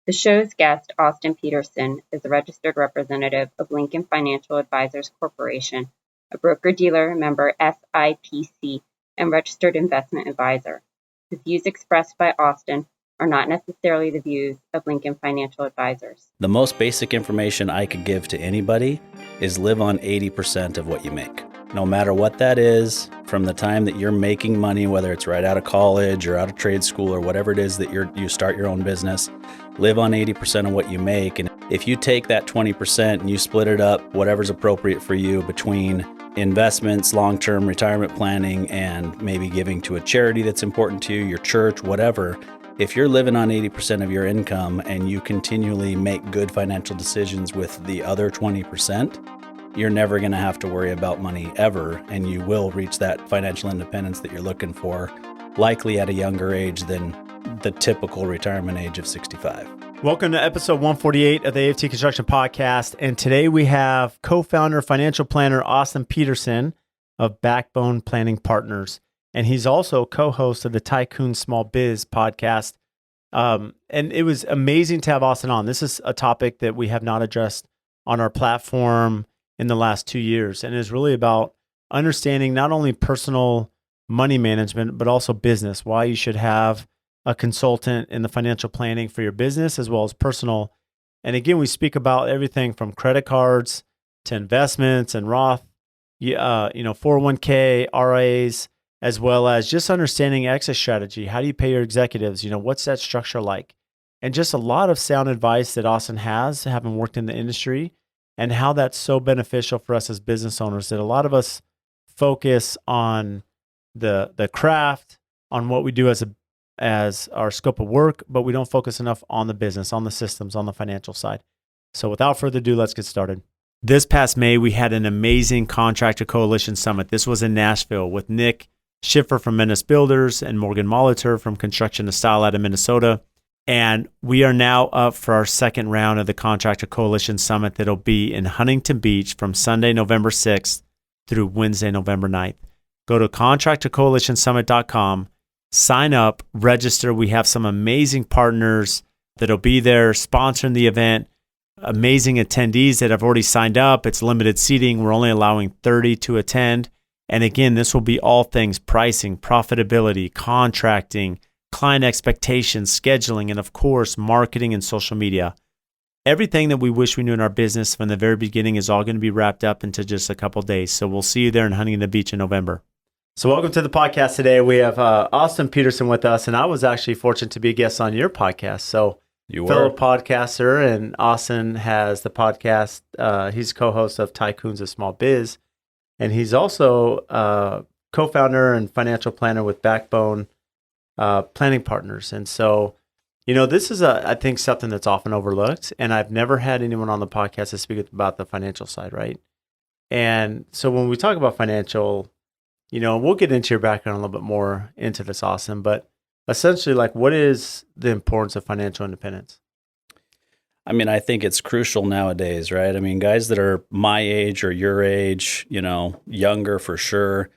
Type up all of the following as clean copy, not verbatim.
The show's guest, Austin Peterson, is a registered representative of Lincoln Financial Advisors Corporation, a broker-dealer member SIPC, and registered investment advisor. The views expressed by Austin are not necessarily the views of Lincoln Financial Advisors. The most basic information I could give to anybody is live on 80% of what you make. No matter what that is, from the time that you're making money, whether it's right out of college or out of trade school or whatever it is that you start your own business, live on 80% of what you make. And if you take that 20% and you split it up, whatever's appropriate for you between investments, long-term retirement planning, and maybe giving to a charity that's important to you, your church, whatever, if you're living on 80% of your income and you continually make good financial decisions with the other 20%, you're never going to have to worry about money ever, and you will reach that financial independence that you're looking for, likely at a younger age than the typical retirement age of 65. Welcome to episode 148 of the AFT Construction Podcast, and today we have co-founder, financial planner Austin Peterson of Backbone Planning Partners, and he's also co-host of the Tycoons of Small Biz podcast. And it was amazing to have Austin on. This is a topic that we have not addressed on our platform in the last 2 years, and is really about understanding not only personal money management, but also business, why you should have a consultant in the financial planning for your business as well as personal. And again, we speak about everything from credit cards to investments and Roth, 401k, IRAs, as well as just understanding exit strategy. How do you pay your executives? What's that structure like? And just a lot of sound advice that Austin has, having worked in the industry, and how that's so beneficial for us as business owners, that a lot of us focus on the craft, on what we do as our scope of work, but we don't focus enough on the business, on the systems, on the financial side. So without further ado, let's get started. This past May, we had an amazing Contractor Coalition Summit. This was in Nashville with Nick Schiffer from Menace Builders and Morgan Molitor from Construction to Style out of Minnesota. And we are now up for our second round of the Contractor Coalition Summit that'll be in Huntington Beach from Sunday, November 6th through Wednesday, November 9th. Go to contractorcoalitionsummit.com, sign up, register. We have some amazing partners that'll be there sponsoring the event, amazing attendees that have already signed up. It's limited seating. We're only allowing 30 to attend. And again, this will be all things pricing, profitability, contracting, client expectations, scheduling, and of course, marketing and social media. Everything that we wish we knew in our business from the very beginning is all going to be wrapped up into just a couple of days. So we'll see you there in Huntington Beach in November. So welcome to the podcast today. We have Austin Peterson with us, and I was actually fortunate to be a guest on your podcast. So You were. Fellow podcaster, and Austin has the podcast. He's co-host of Tycoons of Small Biz, and he's also co-founder and financial planner with Backbone Planning Partners. And so, this is I think something that's often overlooked, and I've never had anyone on the podcast to speak about the financial side, right? And so when we talk about financial, we'll get into your background a little bit more into this, Austin, but essentially, what is the importance of financial independence? I think it's crucial nowadays, right? Guys that are my age or your age, younger for sure.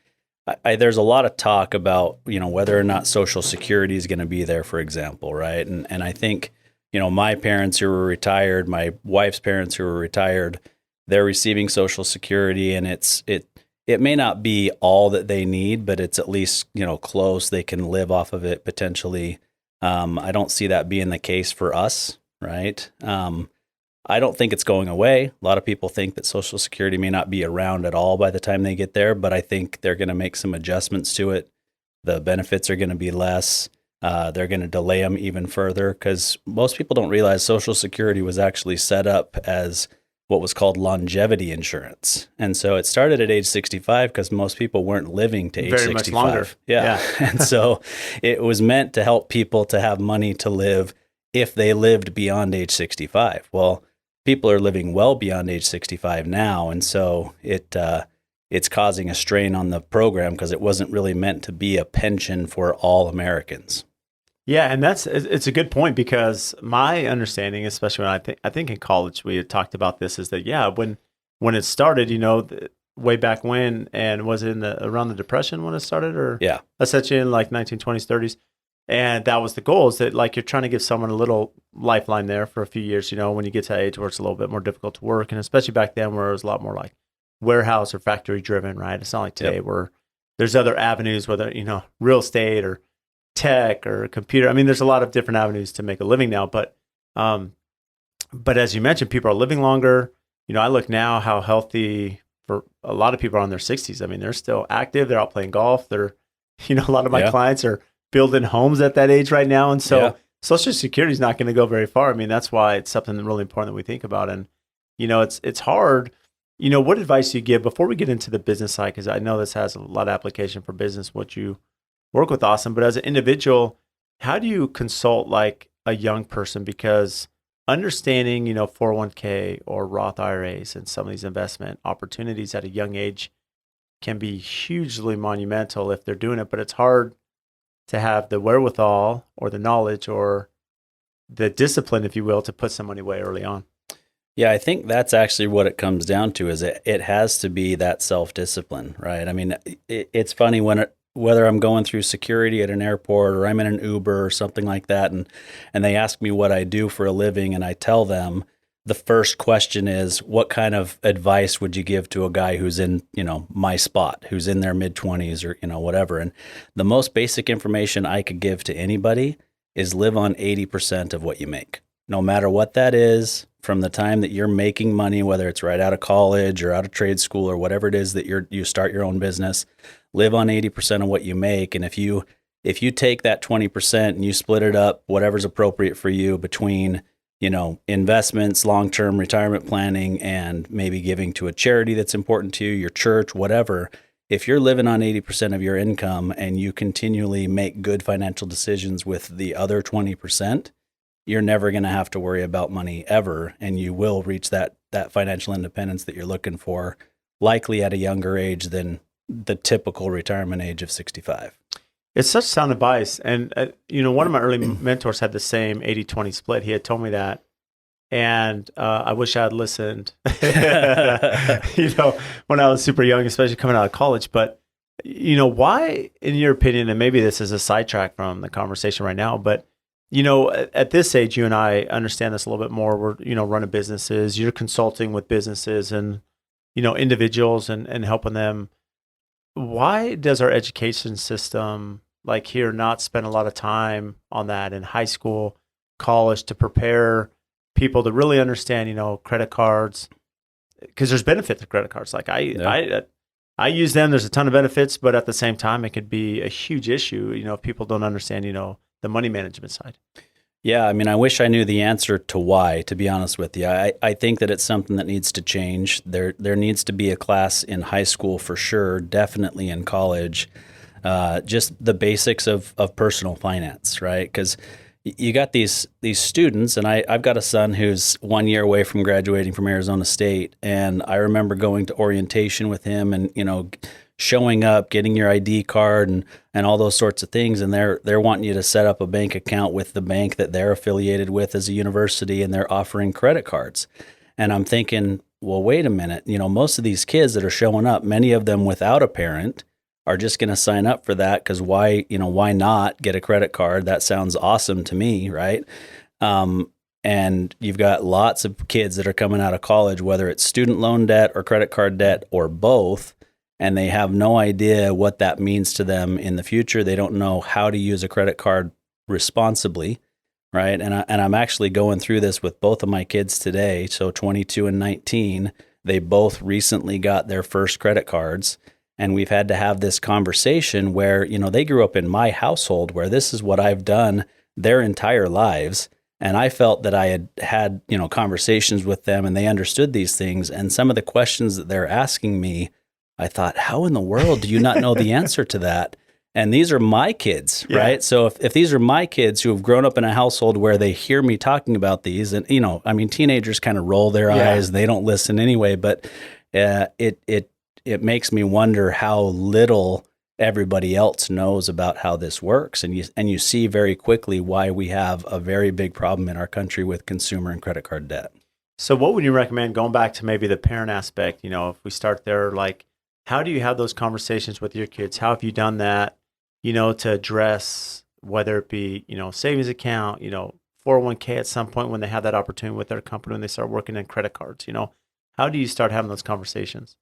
There's a lot of talk about, whether or not Social Security is going to be there, for example, right? And I think, my parents who were retired, my wife's parents who were retired, they're receiving Social Security, and it may not be all that they need, but it's at least, close. They can live off of it potentially. I don't see that being the case for us, right? I don't think it's going away. A lot of people think that Social Security may not be around at all by the time they get there, but I think they're going to make some adjustments to it. The benefits are going to be less. They're going to delay them even further, because most people don't realize Social Security was actually set up as what was called longevity insurance. And so it started at age 65 because most people weren't living to age 65. Very much longer. Yeah. And so it was meant to help people to have money to live if they lived beyond age 65. Well, people are living well beyond age 65 now. And so it's causing a strain on the program because it wasn't really meant to be a pension for all Americans. Yeah, and it's a good point, because my understanding, especially when I think in college we had talked about this, is that when it started, way back when, and was it around the Depression when it started, or yeah, essentially in 1920s, 30s, And that was the goal, is that like you're trying to give someone a little lifeline there for a few years, when you get to that age where it's a little bit more difficult to work. And especially back then where it was a lot more like warehouse or factory driven, right? It's not like today where there's other avenues, whether, real estate or tech or computer. I mean, there's a lot of different avenues to make a living now, but as you mentioned, people are living longer. I look now how healthy for a lot of people are in their 60s. I mean, they're still active. They're out playing golf. They're, a lot of my clients are building homes at that age right now. And so Social Security is not going to go very far. I mean, that's why it's something really important that we think about. And, it's hard. What advice do you give before we get into the business side? Because I know this has a lot of application for business, what you work with, Austin. But as an individual, how do you consult like a young person? Because understanding, 401k or Roth IRAs and some of these investment opportunities at a young age can be hugely monumental if they're doing it, but it's hard to have the wherewithal or the knowledge or the discipline, if you will, to put some money away early on. Yeah, I think that's actually what it comes down to, is it has to be that self-discipline, right? I mean, it's funny whether I'm going through security at an airport or I'm in an Uber or something like that, and they ask me what I do for a living, and I tell them, the first question is, what kind of advice would you give to a guy who's in, my spot, who's in their mid-20s or, whatever? And the most basic information I could give to anybody is live on 80% of what you make, no matter what that is, from the time that you're making money, whether it's right out of college or out of trade school or whatever it is that you start your own business, live on 80% of what you make. And if you take that 20% and you split it up, whatever's appropriate for you between, investments, long-term retirement planning, and maybe giving to a charity that's important to you, your church, whatever. If you're living on 80% of your income and you continually make good financial decisions with the other 20%, you're never going to have to worry about money ever. And you will reach that financial independence that you're looking for, likely at a younger age than the typical retirement age of 65. It's such sound advice. And, one of my early mentors had the same 80-20 split. He had told me that. And I wish I had listened, when I was super young, especially coming out of college. But, why, in your opinion, and maybe this is a sidetrack from the conversation right now, but, at this age, you and I understand this a little bit more. We're, running businesses. You're consulting with businesses and, individuals and helping them. Why does our education system, like here, not spend a lot of time on that in high school, college, to prepare people to really understand, credit cards? Because there's benefit to credit cards. Like I use them. There's a ton of benefits, but at the same time, it could be a huge issue, if people don't understand, the money management side. Yeah, I mean, I wish I knew the answer to why, to be honest with you. I think that it's something that needs to change. There needs to be a class in high school for sure, definitely in college, just the basics of personal finance, right? Because you got these students, and I've got a son who's 1 year away from graduating from Arizona State, and I remember going to orientation with him and, showing up, getting your ID card and all those sorts of things. And they're wanting you to set up a bank account with the bank that they're affiliated with as a university, and they're offering credit cards. And I'm thinking, well, wait a minute, most of these kids that are showing up, many of them without a parent, are just going to sign up for that because why not get a credit card? That sounds awesome to me, right? And you've got lots of kids that are coming out of college, whether it's student loan debt or credit card debt or both, and they have no idea what that means to them in the future. They don't know how to use a credit card responsibly, right? And I'm actually going through this with both of my kids today. So 22 and 19, they both recently got their first credit cards. And we've had to have this conversation where, they grew up in my household where this is what I've done their entire lives. And I felt that I had conversations with them and they understood these things. And some of the questions that they're asking me, I thought, how in the world do you not know the answer to that? And these are my kids, right? So if these are my kids who have grown up in a household where they hear me talking about these, and, teenagers kind of roll their eyes, and they don't listen anyway, but it makes me wonder how little everybody else knows about how this works. And you see very quickly why we have a very big problem in our country with consumer and credit card debt. So what would you recommend, going back to maybe the parent aspect, if we start there, like, how do you have those conversations with your kids? How have you done that, to address whether it be, savings account, 401k at some point when they have that opportunity with their company when they start working in credit cards, how do you start having those conversations?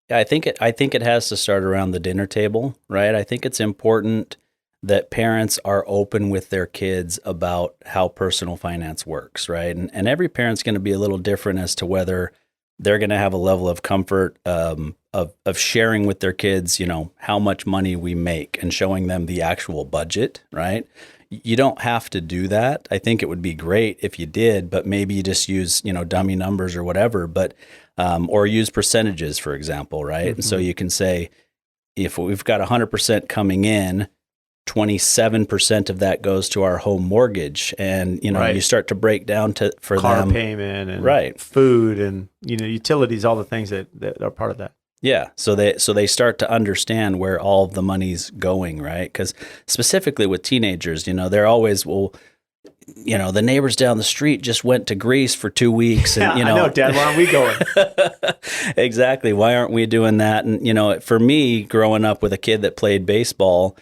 Yeah, I think it has to start around the dinner table, right? I think it's important that parents are open with their kids about how personal finance works, right? And every parent's going to be a little different as to whether they're going to have a level of comfort of sharing with their kids, how much money we make and showing them the actual budget, right? You don't have to do that. I think it would be great if you did, but maybe you just use, dummy numbers or whatever, but or use percentages, for example, right? Mm-hmm. And so you can say, if we've got 100% coming in, 27% of that goes to our home mortgage, and you start to break down for car them payment and food and utilities, all the things that are part of that. Yeah, so they start to understand where all of the money's going, right? Because specifically with teenagers, they're always, the neighbors down the street just went to Greece for 2 weeks, and I know, Dad, where aren't we going? Exactly, why aren't we doing that? And for me, growing up with a kid that played baseball,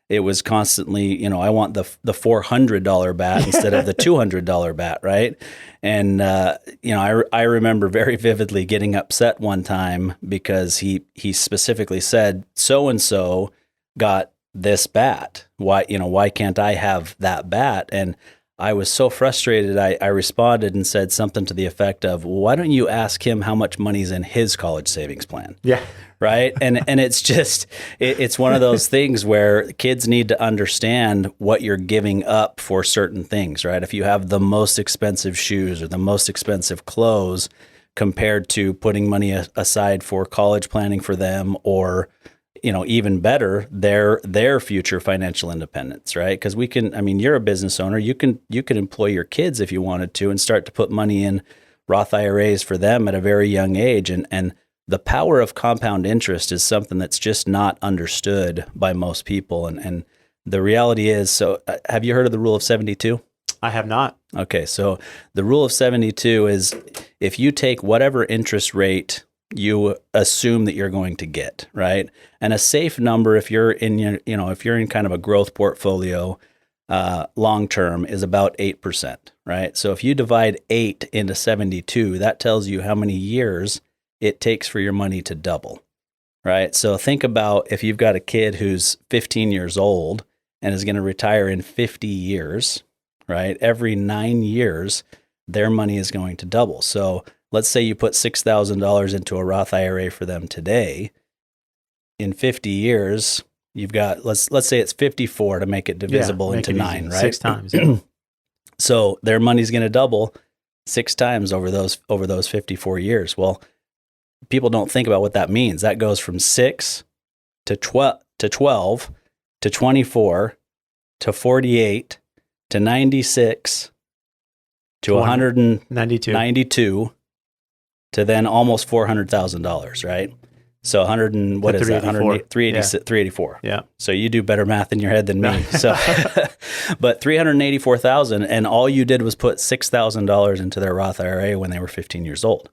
it was constantly, I want the $400 bat instead of the $200 bat, right? And I remember very vividly getting upset one time because he specifically said, so and so got this bat. Why can't I have that bat? And I was so frustrated. I responded and said something to the effect of, well, why don't you ask him how much money's in his college savings plan? Yeah. Right. And it's just, it's one of those things where kids need to understand what you're giving up for certain things, right? If you have the most expensive shoes or the most expensive clothes compared to putting money aside for college planning for them, or, even better, their future financial independence, right? Because you're a business owner, you can employ your kids if you wanted to and start to put money in Roth IRAs for them at a very young age. And the power of compound interest is something that's just not understood by most people. And the reality is, so have you heard of the rule of 72? I have not. Okay, so the rule of 72 is if you take whatever interest rate you assume that you're going to get, right? And a safe number, if you're in kind of a growth portfolio, long term, is about 8%, right? So if you divide 8 into 72, that tells you how many years it takes for your money to double, right? So think about if you've got a kid who's 15 years old and is going to retire in 50 years, right? Every 9 years, their money is going to double. So let's say you put $6,000 into a Roth IRA for them today. In 50 years, you've got, let's say it's 54 to make it divisible into 9, right? 6 times. Yeah. So their money's going to double 6 times over those 54 years. Well, people don't think about what that means. That goes from 6 to 12 to 24 to 48 to 96 to 192 to then almost $400,000, right? So 100 and what is that? 384. Yeah. So you do better math in your head than me. So, but 384,000, and all you did was put $6,000 into their Roth IRA when they were 15 years old,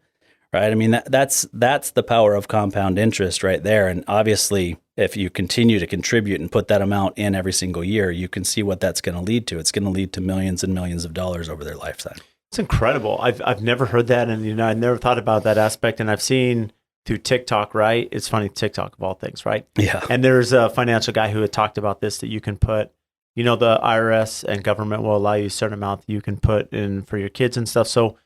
right? I mean, that's the power of compound interest right there. And obviously, if you continue to contribute and put that amount in every single year, you can see what that's going to lead to. It's going to lead to millions and millions of dollars over their lifetime. It's incredible. I've never heard that, and I never thought about that aspect. And I've seen through TikTok, right? It's funny, TikTok of all things, right? Yeah. And there's a financial guy who had talked about this, that you can put, the IRS and government will allow you a certain amount that you can put in for your kids and stuff. So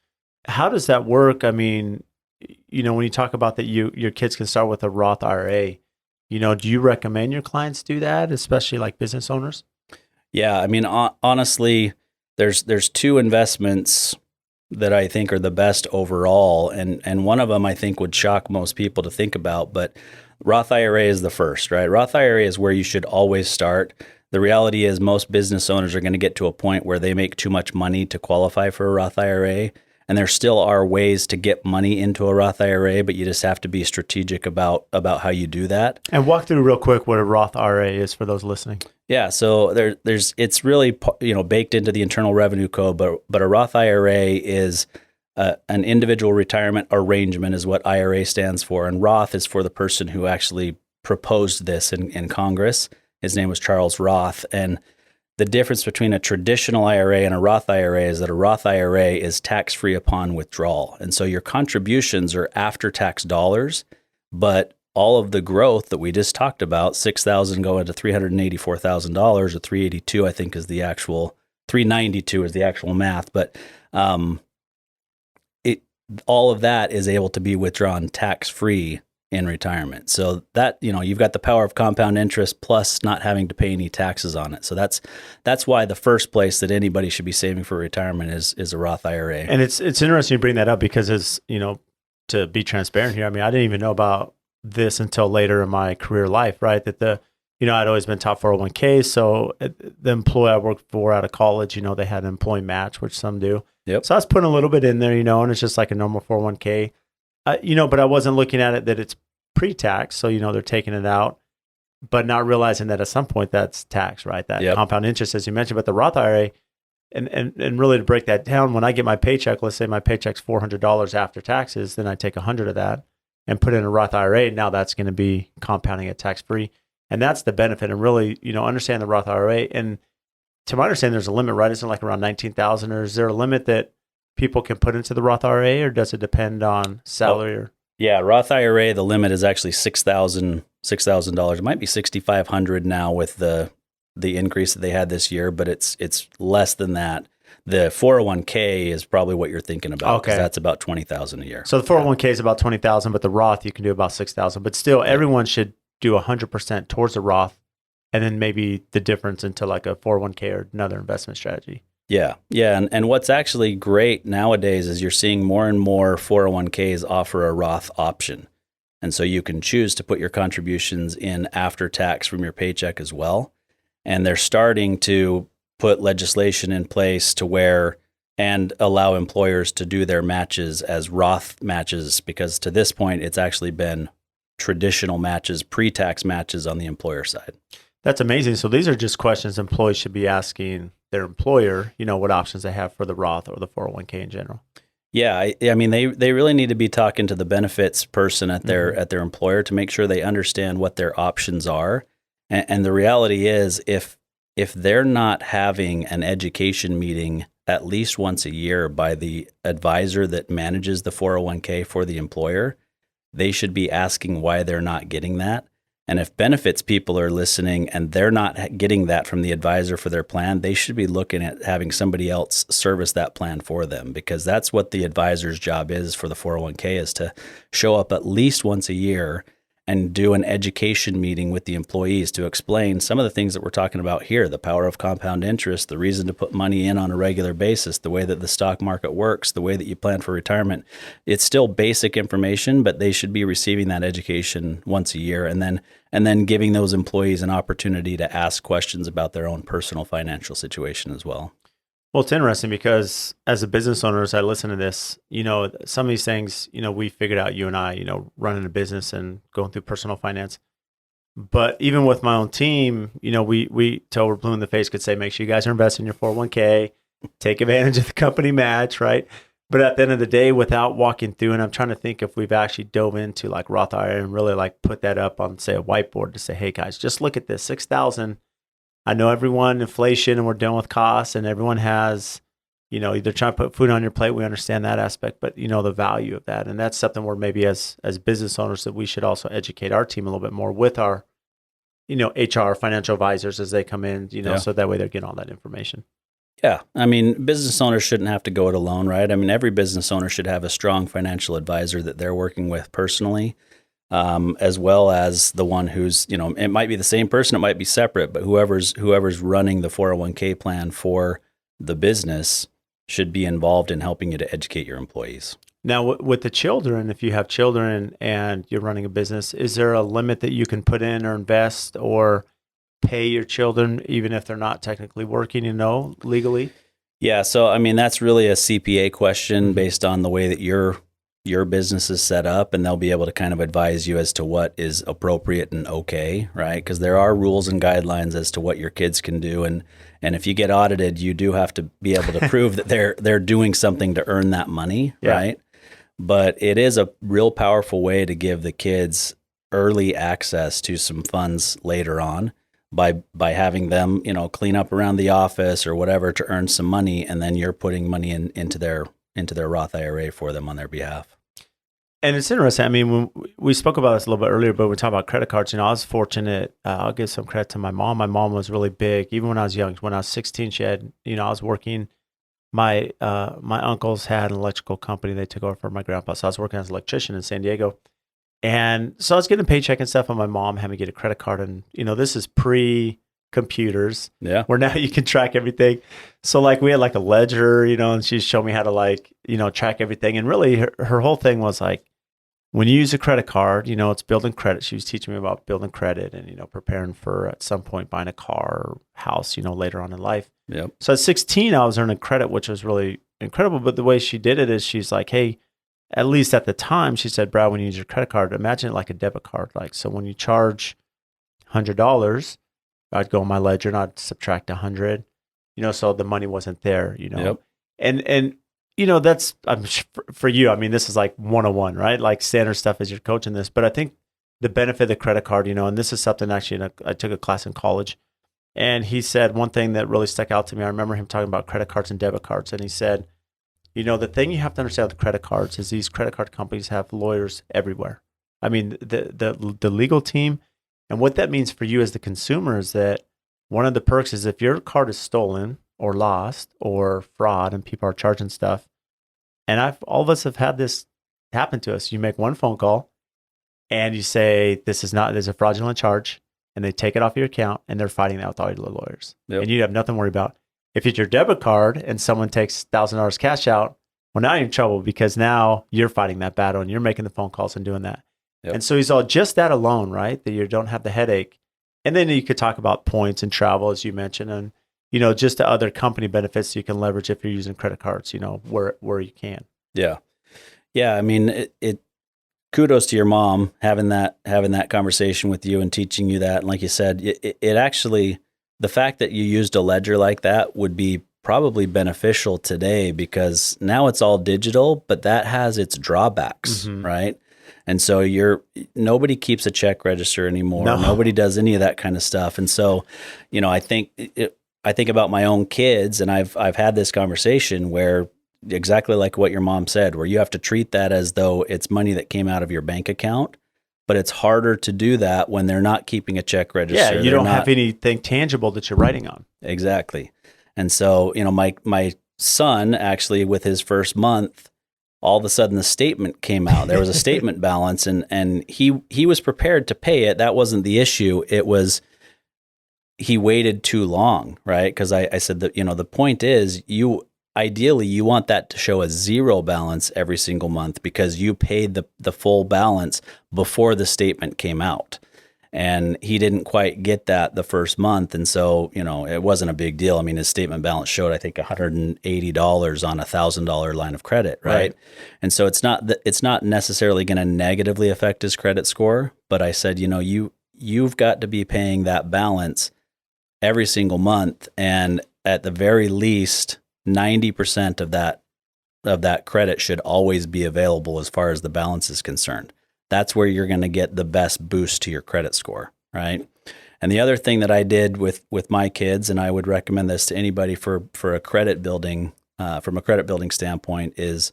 how does that work? I mean, when you talk about that, your kids can start with a Roth IRA, do you recommend your clients do that, especially like business owners? Yeah. I mean, honestly, there's 2 investments that I think are the best overall. And one of them I think would shock most people to think about, but Roth IRA is the first, right? Roth IRA is where you should always start. The reality is most business owners are going to get to a point where they make too much money to qualify for a Roth IRA. And there still are ways to get money into a Roth IRA, but you just have to be strategic about how you do that. And walk through real quick what a Roth IRA is for those listening. Yeah, so it's really baked into the Internal Revenue Code, but a Roth IRA is an individual retirement arrangement is what IRA stands for, and Roth is for the person who actually proposed this in Congress. His name was Charles Roth, and the difference between a traditional IRA and a Roth IRA is that a Roth IRA is tax-free upon withdrawal. And so your contributions are after-tax dollars, but all of the growth that we just talked about, $6,000 going to $384,000 or $382, I think is the actual, $392 is the actual math. But all of that is able to be withdrawn tax-free in retirement. So that, you've got the power of compound interest plus not having to pay any taxes on it. So that's why the first place that anybody should be saving for retirement is a Roth IRA. And it's interesting you bring that up because to be transparent here, I mean, I didn't even know about this until later in my career life, right? That I'd always been top 401k. So the employer I worked for out of college, they had an employee match, which some do. Yep. So I was putting a little bit in there, and it's just like a normal 401k, but I wasn't looking at it that it's pre-tax. So, they're taking it out, but not realizing that at some point that's tax, right? That compound interest, as you mentioned, but the Roth IRA, and really to break that down, when I get my paycheck, let's say my paycheck's $400 after taxes, then I take 100 of that and put in a Roth IRA. Now that's going to be compounding it tax-free. And that's the benefit. And really, understand the Roth IRA. And to my understanding, there's a limit, right? Isn't it like around 19,000, or is there a limit that people can put into the Roth IRA, or does it depend on salary? Yeah, Roth IRA, the limit is actually $6,000. It might be $6,500 now with the increase that they had this year, but it's less than that. The 401k is probably what you're thinking about. Okay, that's about $20,000 a year. So the 401k is about $20,000, but the Roth you can do about $6,000. But still, everyone should do 100% towards the Roth, and then maybe the difference into like a 401k or another investment strategy. Yeah. And what's actually great nowadays is you're seeing more and more 401ks offer a Roth option. And so you can choose to put your contributions in after tax from your paycheck as well. And they're starting to put legislation in place to where and allow employers to do their matches as Roth matches, because to this point, it's actually been traditional matches, pre-tax matches on the employer side. That's amazing. So these are just questions employees should be asking their employer, what options they have for the Roth or the 401k in general. Yeah, I mean, they really need to be talking to the benefits person at their employer to make sure they understand what their options are. And the reality is, if they're not having an education meeting at least once a year by the advisor that manages the 401k for the employer, they should be asking why they're not getting that. And if benefits people are listening and they're not getting that from the advisor for their plan, they should be looking at having somebody else service that plan for them, because that's what the advisor's job is for the 401k, is to show up at least once a year and do an education meeting with the employees to explain some of the things that we're talking about here, the power of compound interest, the reason to put money in on a regular basis, the way that the stock market works, the way that you plan for retirement. It's still basic information, but they should be receiving that education once a year, and then giving those employees an opportunity to ask questions about their own personal financial situation as well. Well, it's interesting because as a business owner, as I listen to this, some of these things, we figured out, you and I, running a business and going through personal finance. But even with my own team, we till we're blue in the face could say, make sure you guys are investing in your 401k, take advantage of the company match, right? But at the end of the day, without walking through, and I'm trying to think if we've actually dove into like Roth IRA and really like put that up on, say, a whiteboard to say, hey guys, just look at this, 6,000. I know everyone, inflation, and we're dealing with costs, and everyone has, either trying to put food on your plate. We understand that aspect, but the value of that. And that's something where maybe as business owners that we should also educate our team a little bit more with our, HR financial advisors as they come in, so that way they're getting all that information. Yeah. I mean, business owners shouldn't have to go it alone, right? I mean, every business owner should have a strong financial advisor that they're working with personally. As well as the one who's, it might be the same person, it might be separate, but whoever's running the 401k plan for the business should be involved in helping you to educate your employees. Now, with the children, if you have children and you're running a business, is there a limit that you can put in or invest or pay your children, even if they're not technically working, legally? Yeah. So, I mean, that's really a CPA question based on the way that your business is set up, and they'll be able to kind of advise you as to what is appropriate and okay, right? Because there are rules and guidelines as to what your kids can do, and if you get audited, you do have to be able to prove that they're doing something to earn that money, right? But it is a real powerful way to give the kids early access to some funds later on by having them, clean up around the office or whatever to earn some money, and then you're putting money into their Roth IRA for them on their behalf. And it's interesting. I mean, when we spoke about this a little bit earlier, but we talked about credit cards. I was fortunate. I'll give some credit to my mom. My mom was really big, even when I was young. When I was 16, she had, I was working. My uncles had an electrical company. They took over for my grandpa. So I was working as an electrician in San Diego. And so I was getting a paycheck and stuff, and my mom had me get a credit card. And, this is pre-computers. Yeah. Where now you can track everything. So like we had like a ledger, and she showed me how to track everything. And really her whole thing was like, when you use a credit card, it's building credit. She was teaching me about building credit and, preparing for at some point buying a car or house, later on in life. Yep. So at 16, I was earning credit, which was really incredible. But the way she did it is she's like, hey, at least at the time, she said, Brad, when you use your credit card, imagine it like a debit card. Like, so when you charge $100, I'd go on my ledger and I'd subtract 100, so the money wasn't there, Yep. And that's for you. I mean, this is like 101, right? Like standard stuff as you're coaching this. But I think the benefit of the credit card, and this is something actually I took a class in college, and he said one thing that really stuck out to me. I remember him talking about credit cards and debit cards, and he said, the thing you have to understand with credit cards is these credit card companies have lawyers everywhere. I mean, the legal team, and what that means for you as the consumer is that one of the perks is if your card is stolen or lost or fraud and people are charging stuff. And all of us have had this happen to us. You make one phone call and you say, there's a fraudulent charge, and they take it off your account and they're fighting that with all your lawyers. Yep. And you have nothing to worry about. If it's your debit card and someone takes $1,000 cash out, well, now you're in trouble because now you're fighting that battle and you're making the phone calls and doing that. Yep. And so he's all just that alone, right? That you don't have the headache. And then you could talk about points and travel, as you mentioned, and just the other company benefits you can leverage if you're using credit cards, where you can. Yeah. Yeah. I mean, it kudos to your mom having that conversation with you and teaching you that. And like you said, it actually, the fact that you used a ledger like that would be probably beneficial today because now it's all digital, but that has its drawbacks, right? And so nobody keeps a check register anymore. No. Nobody does any of that kind of stuff. And so, I think about my own kids, and I've had this conversation where exactly like what your mom said, where you have to treat that as though it's money that came out of your bank account, but it's harder to do that when they're not keeping a check register. Yeah, you don't have anything tangible that you're writing on. Exactly. And so, my son actually with his first month, all of a sudden the statement came out. There was a statement balance and he was prepared to pay it. That wasn't the issue. It was he waited too long, right? Because I said that, the point is ideally you want that to show a zero balance every single month because you paid the full balance before the statement came out. And he didn't quite get that the first month. And so, it wasn't a big deal. I mean, his statement balance showed, I think, $180 on a $1,000 line of credit, right? And so it's not necessarily going to negatively affect his credit score. But I said, you've got to be paying that balance every single month. And at the very least, 90% of that credit should always be available as far as the balance is concerned. That's where you're going to get the best boost to your credit score, right? And the other thing that I did with my kids, and I would recommend this to anybody for a credit building, from a credit building standpoint, is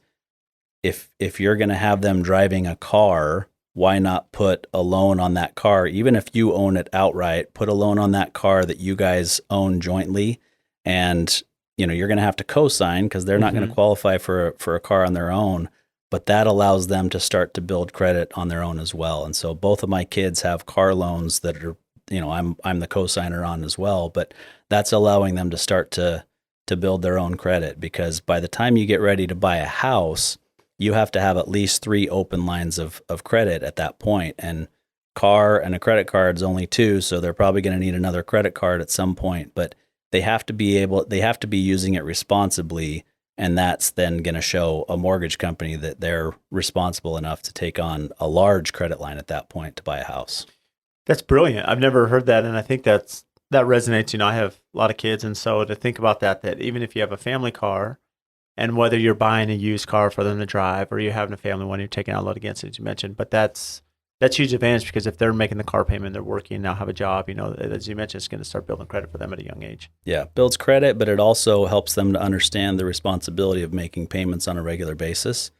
if you're going to have them driving a car, why not put a loan on that car? Even if you own it outright, put a loan on that car that you guys own jointly, and you're going to have to co-sign because they're not going to qualify for a car on their own. But that allows them to start to build credit on their own as well. And so both of my kids have car loans that are, I'm the co-signer on as well. But that's allowing them to start to build their own credit because by the time you get ready to buy a house, you have to have at least 3 open lines of credit at that point. And car and a credit card is only 2, so they're probably going to need another credit card at some point. But they have to be using it responsibly. And that's then going to show a mortgage company that they're responsible enough to take on a large credit line at that point to buy a house. That's brilliant. I've never heard that. And I think that resonates. I have a lot of kids. And so to think about that even if you have a family car and whether you're buying a used car for them to drive or you're having a family one, you're taking out a loan against it, as you mentioned, but that's that's huge advantage because if they're making the car payment, they're working now, have a job, as you mentioned, it's going to start building credit for them at a young age. Yeah, builds credit, but it also helps them to understand the responsibility of making payments on a regular basis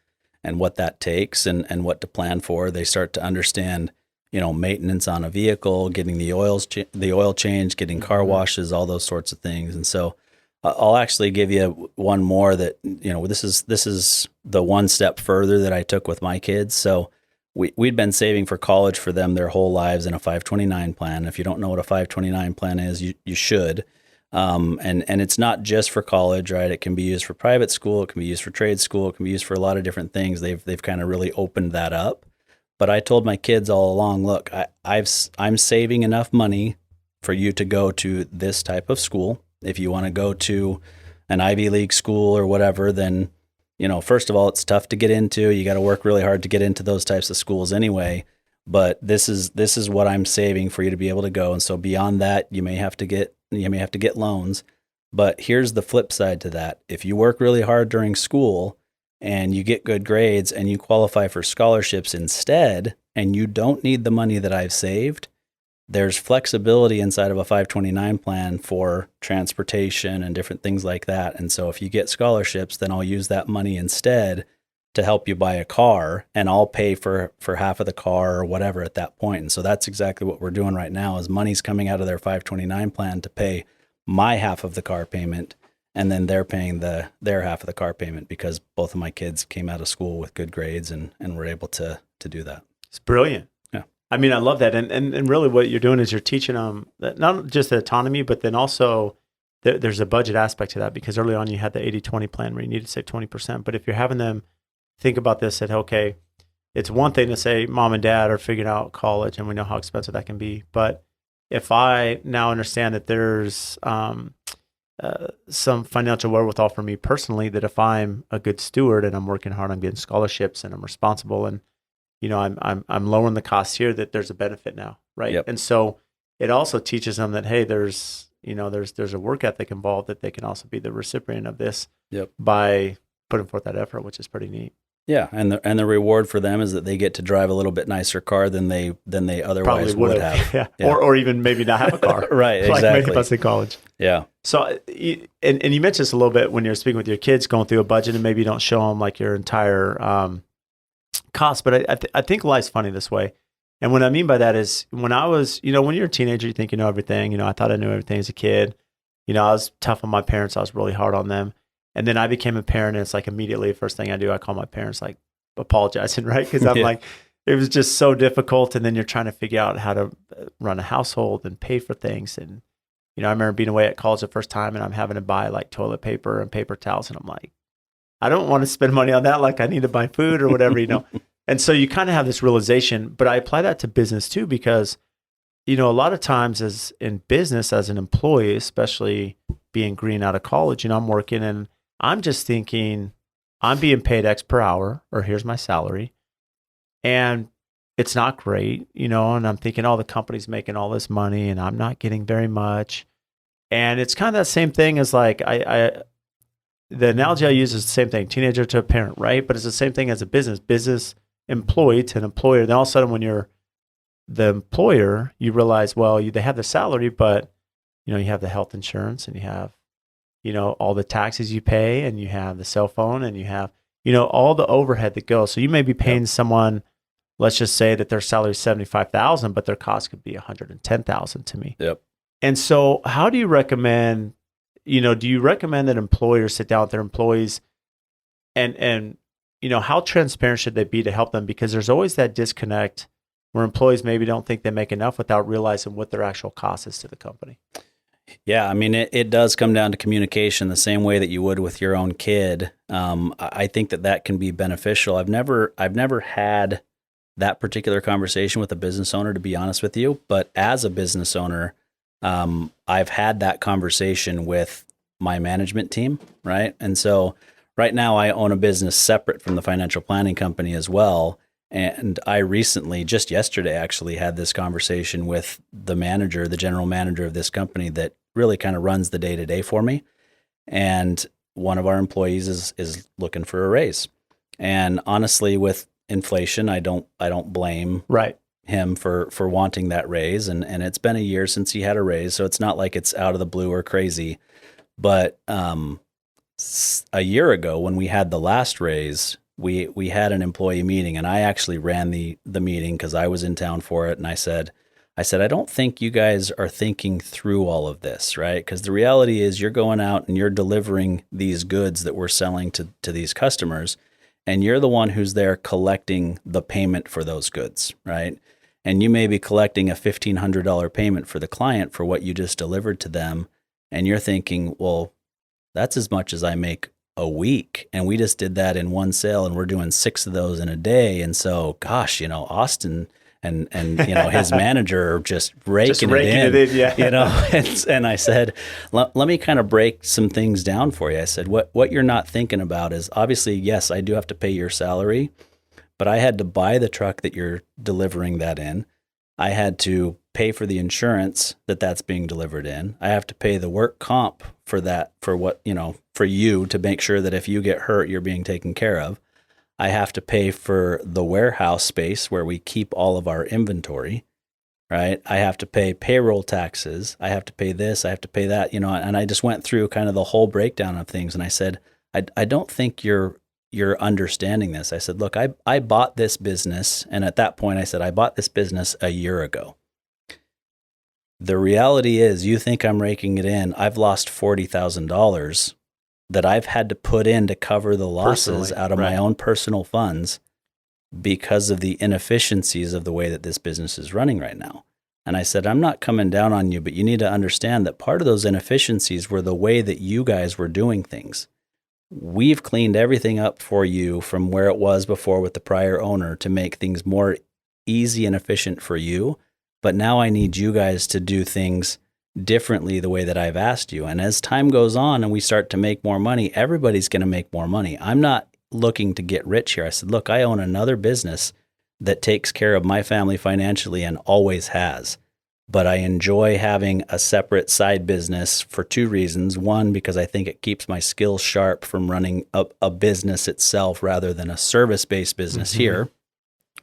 and what that takes and what to plan for. They start to understand, maintenance on a vehicle, getting the oil change, getting car washes, all those sorts of things. And so I'll actually give you one more that, this is the one step further that I took with my kids. So we'd been saving for college for them their whole lives in a 529 plan. If you don't know what a 529 plan is, you should. And it's not just for college, right? It can be used for private school. It can be used for trade school. It can be used for a lot of different things. They've kind of really opened that up. But I told my kids all along, look, I'm saving enough money for you to go to this type of school. If you want to go to an Ivy League school or whatever, then first of all, it's tough to get into. You got to work really hard to get into those types of schools anyway. But this is what I'm saving for you to be able to go. And so beyond that, you may have to get loans. But here's the flip side to that. If you work really hard during school and you get good grades and you qualify for scholarships instead, and you don't need the money that I've saved, there's flexibility inside of a 529 plan for transportation and different things like that. And so if you get scholarships, then I'll use that money instead to help you buy a car, and I'll pay for half of the car or whatever at that point. And so that's exactly what we're doing right now is money's coming out of their 529 plan to pay my half of the car payment, and then they're paying their half of the car payment because both of my kids came out of school with good grades and were able to do that. It's brilliant. Yeah. I mean, I love that. And really what you're doing is you're teaching them not just the autonomy, but then also there's a budget aspect to that, because early on you had the 80-20 plan where you need to save 20%. But if you're having them think about this, that, okay, it's one thing to say mom and dad are figuring out college and we know how expensive that can be. But if I now understand that there's some financial wherewithal for me personally, that if I'm a good steward and I'm working hard, I'm getting scholarships and I'm responsible and, I'm lowering the costs here, that there's a benefit now. Right. Yep. And so it also teaches them that, hey, there's a work ethic involved, that they can also be the recipient of this by putting forth that effort, which is pretty neat. Yeah, and the reward for them is that they get to drive a little bit nicer car than they otherwise would have. Yeah. Or even maybe not have a car. Right, like exactly. Many of us in college. Yeah. So, and you mentioned this a little bit when you're speaking with your kids, going through a budget, and maybe you don't show them like your entire cost. But I think life's funny this way. And what I mean by that is when I was, when you're a teenager, you think you know everything. I thought I knew everything as a kid. I was tough on my parents. I was really hard on them. And then I became a parent, and it's like immediately the first thing I do, I call my parents like apologizing, right? Because I'm like, it was just so difficult. And then you're trying to figure out how to run a household and pay for things. And, I remember being away at college the first time, and I'm having to buy like toilet paper and paper towels. And I'm like, I don't want to spend money on that. Like I need to buy food or whatever, And so you kind of have this realization, but I apply that to business too, because, a lot of times as in business, as an employee, especially being green out of college, I'm working and I'm just thinking I'm being paid X per hour, or here's my salary. And it's not great, and I'm thinking, the company's making all this money and I'm not getting very much. And it's kind of that same thing as like, the analogy I use is the same thing, teenager to a parent, right? But it's the same thing as a business employee to an employer. Then all of a sudden when you're the employer, you realize, they have the salary, but, you have the health insurance and you have, all the taxes you pay, and you have the cell phone, and you have, all the overhead that goes. So you may be paying someone, let's just say that their salary is $75,000, but their cost could be $110,000 to me. Yep. And so how do you recommend, do you recommend that employers sit down with their employees and how transparent should they be to help them? Because there's always that disconnect where employees maybe don't think they make enough without realizing what their actual cost is to the company. Yeah, I mean, it does come down to communication the same way that you would with your own kid. I think that can be beneficial. I've never had that particular conversation with a business owner, to be honest with you. But as a business owner, I've had that conversation with my management team, right? And so right now I own a business separate from the financial planning company as well. And I recently, just yesterday, actually had this conversation with the general manager of this company that really kind of runs the day-to-day for me. And one of our employees is looking for a raise. And honestly, with inflation, I don't blame right him for wanting that raise, and it's been a year since he had a raise, so it's not like it's out of the blue or crazy. But a year ago, when we had the last raise, we had an employee meeting, and I actually ran the meeting because I was in town for it, and I said, I don't think you guys are thinking through all of this, right? Because the reality is you're going out and you're delivering these goods that we're selling to these customers, and you're the one who's there collecting the payment for those goods, right? And you may be collecting a $1,500 payment for the client for what you just delivered to them, and you're thinking, well, that's as much as I make a week, and we just did that in one sale, and we're doing 6 of those in a day. And so, gosh, Austin and his manager are just raking it in, yeah. And I said, let me kind of break some things down for you. I said, what you're not thinking about is, obviously, yes, I do have to pay your salary, but I had to buy the truck that you're delivering that in. I had to pay for the insurance that's being delivered in. I have to pay the work comp for that, for you to make sure that if you get hurt, you're being taken care of. I have to pay for the warehouse space where we keep all of our inventory, right? I have to pay payroll taxes. I have to pay this. I have to pay that, and I just went through kind of the whole breakdown of things. And I said, I don't think you're understanding this. I said, look, I bought this business. And at that point I said, I bought this business a year ago. The reality is, you think I'm raking it in. I've lost $40,000 that I've had to put in to cover the losses out of my own personal funds because of the inefficiencies of the way that this business is running right now. And I said, I'm not coming down on you, but you need to understand that part of those inefficiencies were the way that you guys were doing things. We've cleaned everything up for you from where it was before with the prior owner to make things more easy and efficient for you. But now I need you guys to do things differently the way that I've asked you. And as time goes on and we start to make more money, everybody's going to make more money. I'm not looking to get rich here. I said, look, I own another business that takes care of my family financially and always has. But I enjoy having a separate side business for 2 reasons. One, because I think it keeps my skills sharp from running a business itself rather than a service-based business here.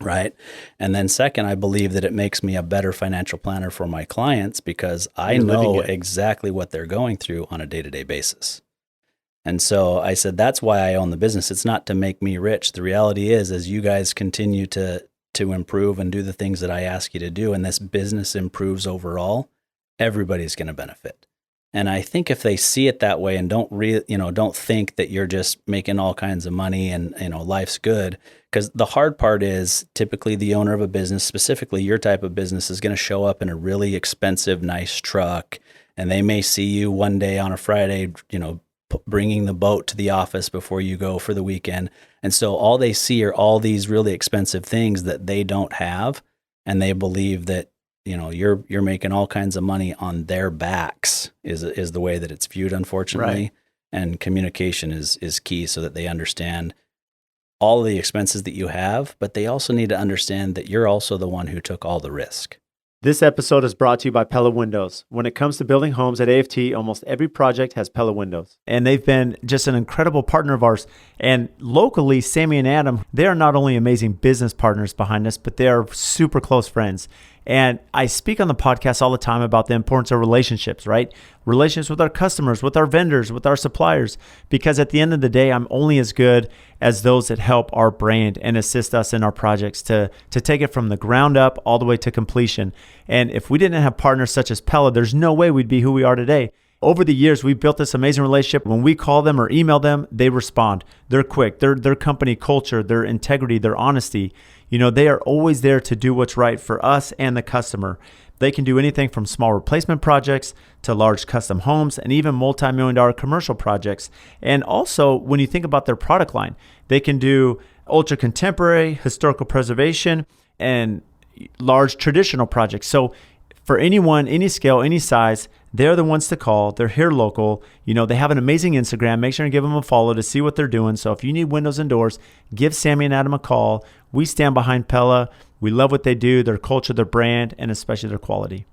Right. And then second, I believe that it makes me a better financial planner for my clients because I know exactly what they're going through on a day-to-day basis. And so I said, that's why I own the business. It's not to make me rich. The reality is, as you guys continue to improve and do the things that I ask you to do, and this business improves overall, everybody's going to benefit. And I think if they see it that way and don't think that you're just making all kinds of money and, life's good, because the hard part is typically the owner of a business, specifically your type of business, is going to show up in a really expensive, nice truck. And they may see you one day on a Friday, bringing the boat to the office before you go for the weekend. And so all they see are all these really expensive things that they don't have. And they believe that, you're making all kinds of money on their backs is the way that it's viewed, unfortunately. Right. And communication is key so that they understand all of the expenses that you have, but they also need to understand that you're also the one who took all the risk. This episode is brought to you by Pella Windows. When it comes to building homes at AFT, almost every project has Pella Windows. And they've been just an incredible partner of ours. And locally, Sammy and Adam, they are not only amazing business partners behind us, but they are super close friends. And I speak on the podcast all the time about the importance of relationships, right? Relationships with our customers, with our vendors, with our suppliers. Because at the end of the day, I'm only as good as those that help our brand and assist us in our projects to take it from the ground up all the way to completion. And if we didn't have partners such as Pella, there's no way we'd be who we are today. Over the years, we've built this amazing relationship. When we call them or email them, they respond. They're quick. Their company culture, their integrity, their honesty, they are always there to do what's right for us and the customer. They can do anything from small replacement projects to large custom homes and even multi-million-dollar commercial projects. And also, when you think about their product line, they can do ultra contemporary, historical preservation, and large traditional projects. So for anyone, any scale, any size, they're the ones to call. They're here local. They have an amazing Instagram. Make sure to give them a follow to see what they're doing. So if you need windows and doors, give Sammy and Adam a call. We stand behind Pella. We love what they do, their culture, their brand, and especially their quality.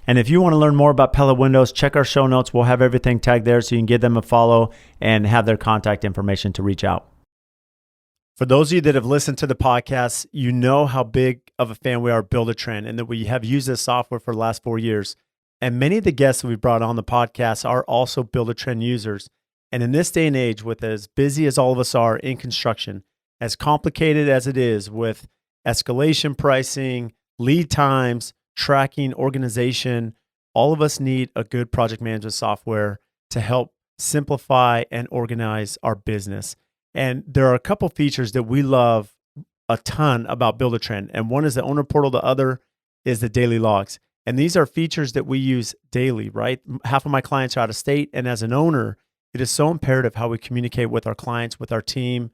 And if you want to learn more about Pella Windows, check our show notes. We'll have everything tagged there so you can give them a follow and have their contact information to reach out. For those of you that have listened to the podcast, you know how big of a fan we are of Build-A-Trend and that we have used this software for the last 4 years. And many of the guests that we brought on the podcast are also Build-A-Trend users. And in this day and age, with as busy as all of us are in construction, as complicated as it is with escalation pricing, lead times, tracking, organization, all of us need a good project management software to help simplify and organize our business. And there are a couple features that we love a ton about Build-A-Trend. And one is the owner portal. The other is the daily logs. And these are features that we use daily, right? Half of my clients are out of state. And as an owner, it is so imperative how we communicate with our clients, with our team,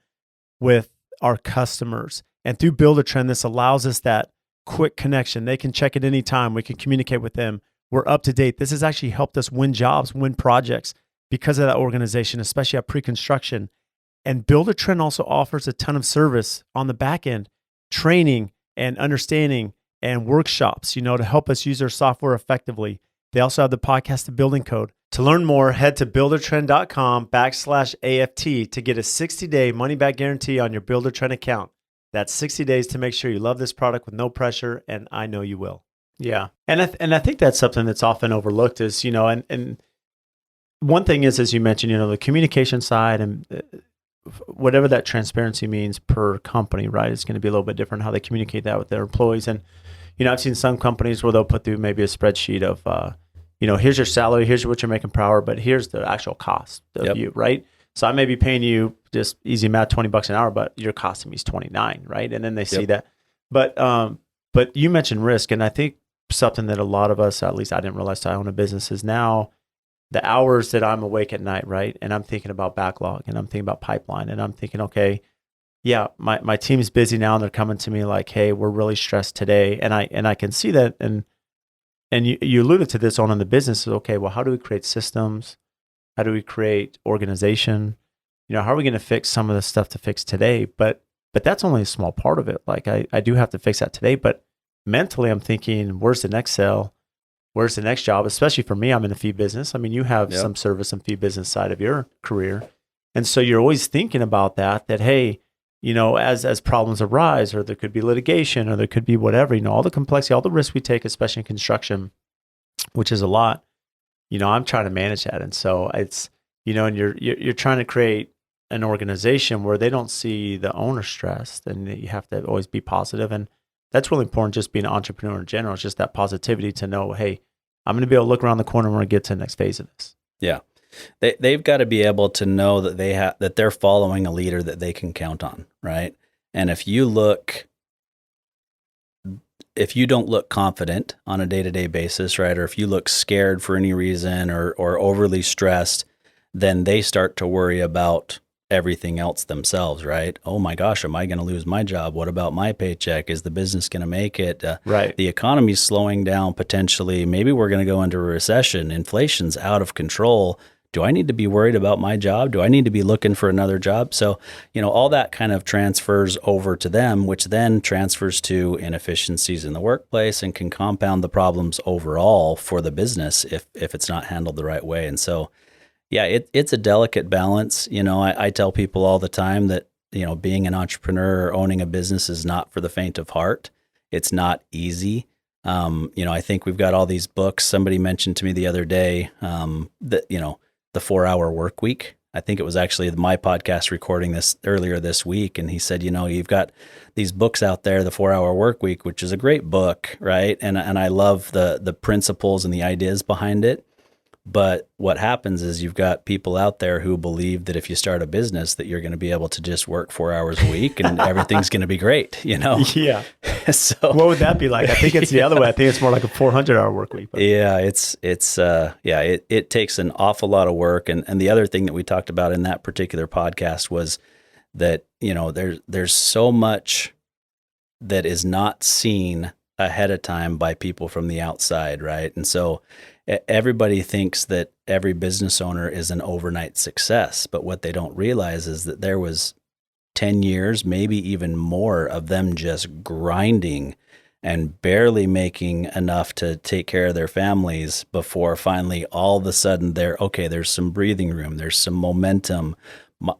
with our customers. And through Build-A-Trend, this allows us that quick connection. They can check at any time. We can communicate with them. We're up to date. This has actually helped us win jobs, win projects because of that organization, especially at pre-construction. And Build-A-Trend also offers a ton of service on the back end, training and understanding and workshops, to help us use their software effectively. They also have the podcast, The Building Code. To learn more, head to buildertrend.com/AFT to get a 60-day money-back guarantee on your Build-A-Trend account. That's 60 days to make sure you love this product with no pressure, and I know you will. Yeah. And I think that's something that's often overlooked is, and one thing is, as you mentioned, the communication side and whatever that transparency means per company, right? It's going to be a little bit different how they communicate that with their employees. And, I've seen some companies where they'll put through maybe a spreadsheet of, here's your salary, here's what you're making per hour, but here's the actual cost of you, right? So I may be paying you just easy math, $20 an hour, but you're costing me is $29, right? And then they see that. But you mentioned risk. And I think something that a lot of us, at least I didn't realize till I own a business, is now the hours that I'm awake at night, right? And I'm thinking about backlog and I'm thinking about pipeline and I'm thinking, okay, yeah, my team's busy now and they're coming to me like, hey, we're really stressed today. And I can see that. And you alluded to this on the business is, okay, well, how do we create systems? How do we create organization? How are we going to fix some of the stuff to fix today? But that's only a small part of it. Like I do have to fix that today, but mentally I'm thinking, where's the next sale? Where's the next job? Especially for me, I'm in the fee business. I mean, you have some service and fee business side of your career. And so you're always thinking about that, hey, as problems arise, or there could be litigation, or there could be whatever, all the complexity, all the risks we take, especially in construction, which is a lot, I'm trying to manage that. And so it's, and you're trying to create an organization where they don't see the owner stressed, and you have to always be positive. And that's really important, just being an entrepreneur in general. It's just that positivity to know, hey, I'm going to be able to look around the corner when I get to the next phase of this. Yeah. They've got to be able to know that that they're following a leader that they can count on, right? And if you don't look confident on a day-to-day basis, right, or if you look scared for any reason or overly stressed, then they start to worry about everything else themselves, right? Oh my gosh, am I going to lose my job? What about my paycheck? Is the business going to make it? Right. The economy's slowing down potentially. Maybe we're going to go into a recession. Inflation's out of control. Do I need to be worried about my job? Do I need to be looking for another job? So, all that kind of transfers over to them, which then transfers to inefficiencies in the workplace and can compound the problems overall for the business if it's not handled the right way. And so, yeah, it's a delicate balance. I tell people all the time that, being an entrepreneur or owning a business is not for the faint of heart. It's not easy. I think we've got all these books. Somebody mentioned to me the other day that, the 4-Hour Work Week. I think it was actually my podcast recording this earlier this week. And he said, you've got these books out there, the 4-Hour Work Week, which is a great book, right? And I love the principles and the ideas behind it. But what happens is you've got people out there who believe that if you start a business that you're going to be able to just work 4 hours a week and everything's going to be great, Yeah. So what would that be like? I think it's the other way. I think it's more like a 400-hour work week. But. Yeah, it takes an awful lot of work. And the other thing that we talked about in that particular podcast was that, there's so much that is not seen ahead of time by people from the outside, right? And so everybody thinks that every business owner is an overnight success, but what they don't realize is that there was 10 years, maybe even more of them just grinding and barely making enough to take care of their families before finally all of a sudden there's some breathing room, there's some momentum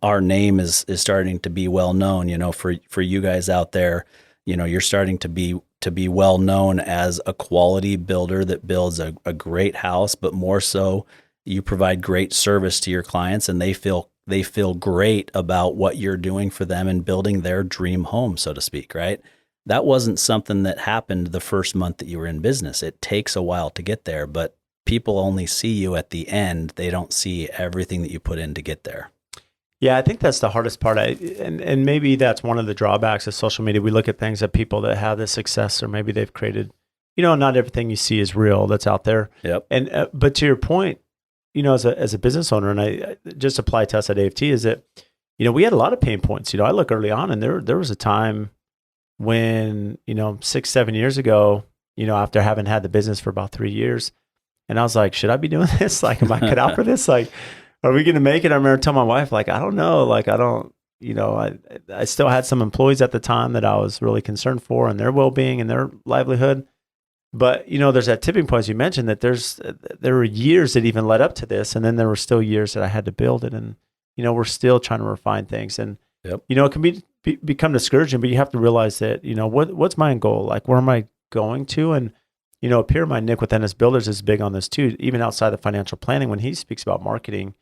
our name is starting to be well known, for you guys out there. You're starting to be well known as a quality builder that builds a great house, but more so you provide great service to your clients, and they feel great about what you're doing for them and building their dream home, so to speak, right? That wasn't something that happened the first month that you were in business. It takes a while to get there, but people only see you at the end. They don't see everything that you put in to get there. Yeah, I think that's the hardest part. And maybe that's one of the drawbacks of social media. We look at things that people that have the success, or maybe they've created, not everything you see is real that's out there. Yep. And, but to your point, as a business owner, and I just apply to us at AFT, is that, we had a lot of pain points. I look early on, and there was a time when, 6-7 years ago, after having had the business for about 3 years, and I was like, should I be doing this? Like, am I cut out for this? Like, are we going to make it? I remember telling my wife, like, I don't know. Like, I don't, I still had some employees at the time that I was really concerned for and their well-being and their livelihood. But, there's that tipping point, as you mentioned, that there were years that even led up to this. And then there were still years that I had to build it. And, we're still trying to refine things. And, yep. It can become discouraging, but you have to realize that, what's my end goal? Like, where am I going to? And, up here, my Nick with NS Builders is big on this too, even outside of financial planning. When he speaks about marketing,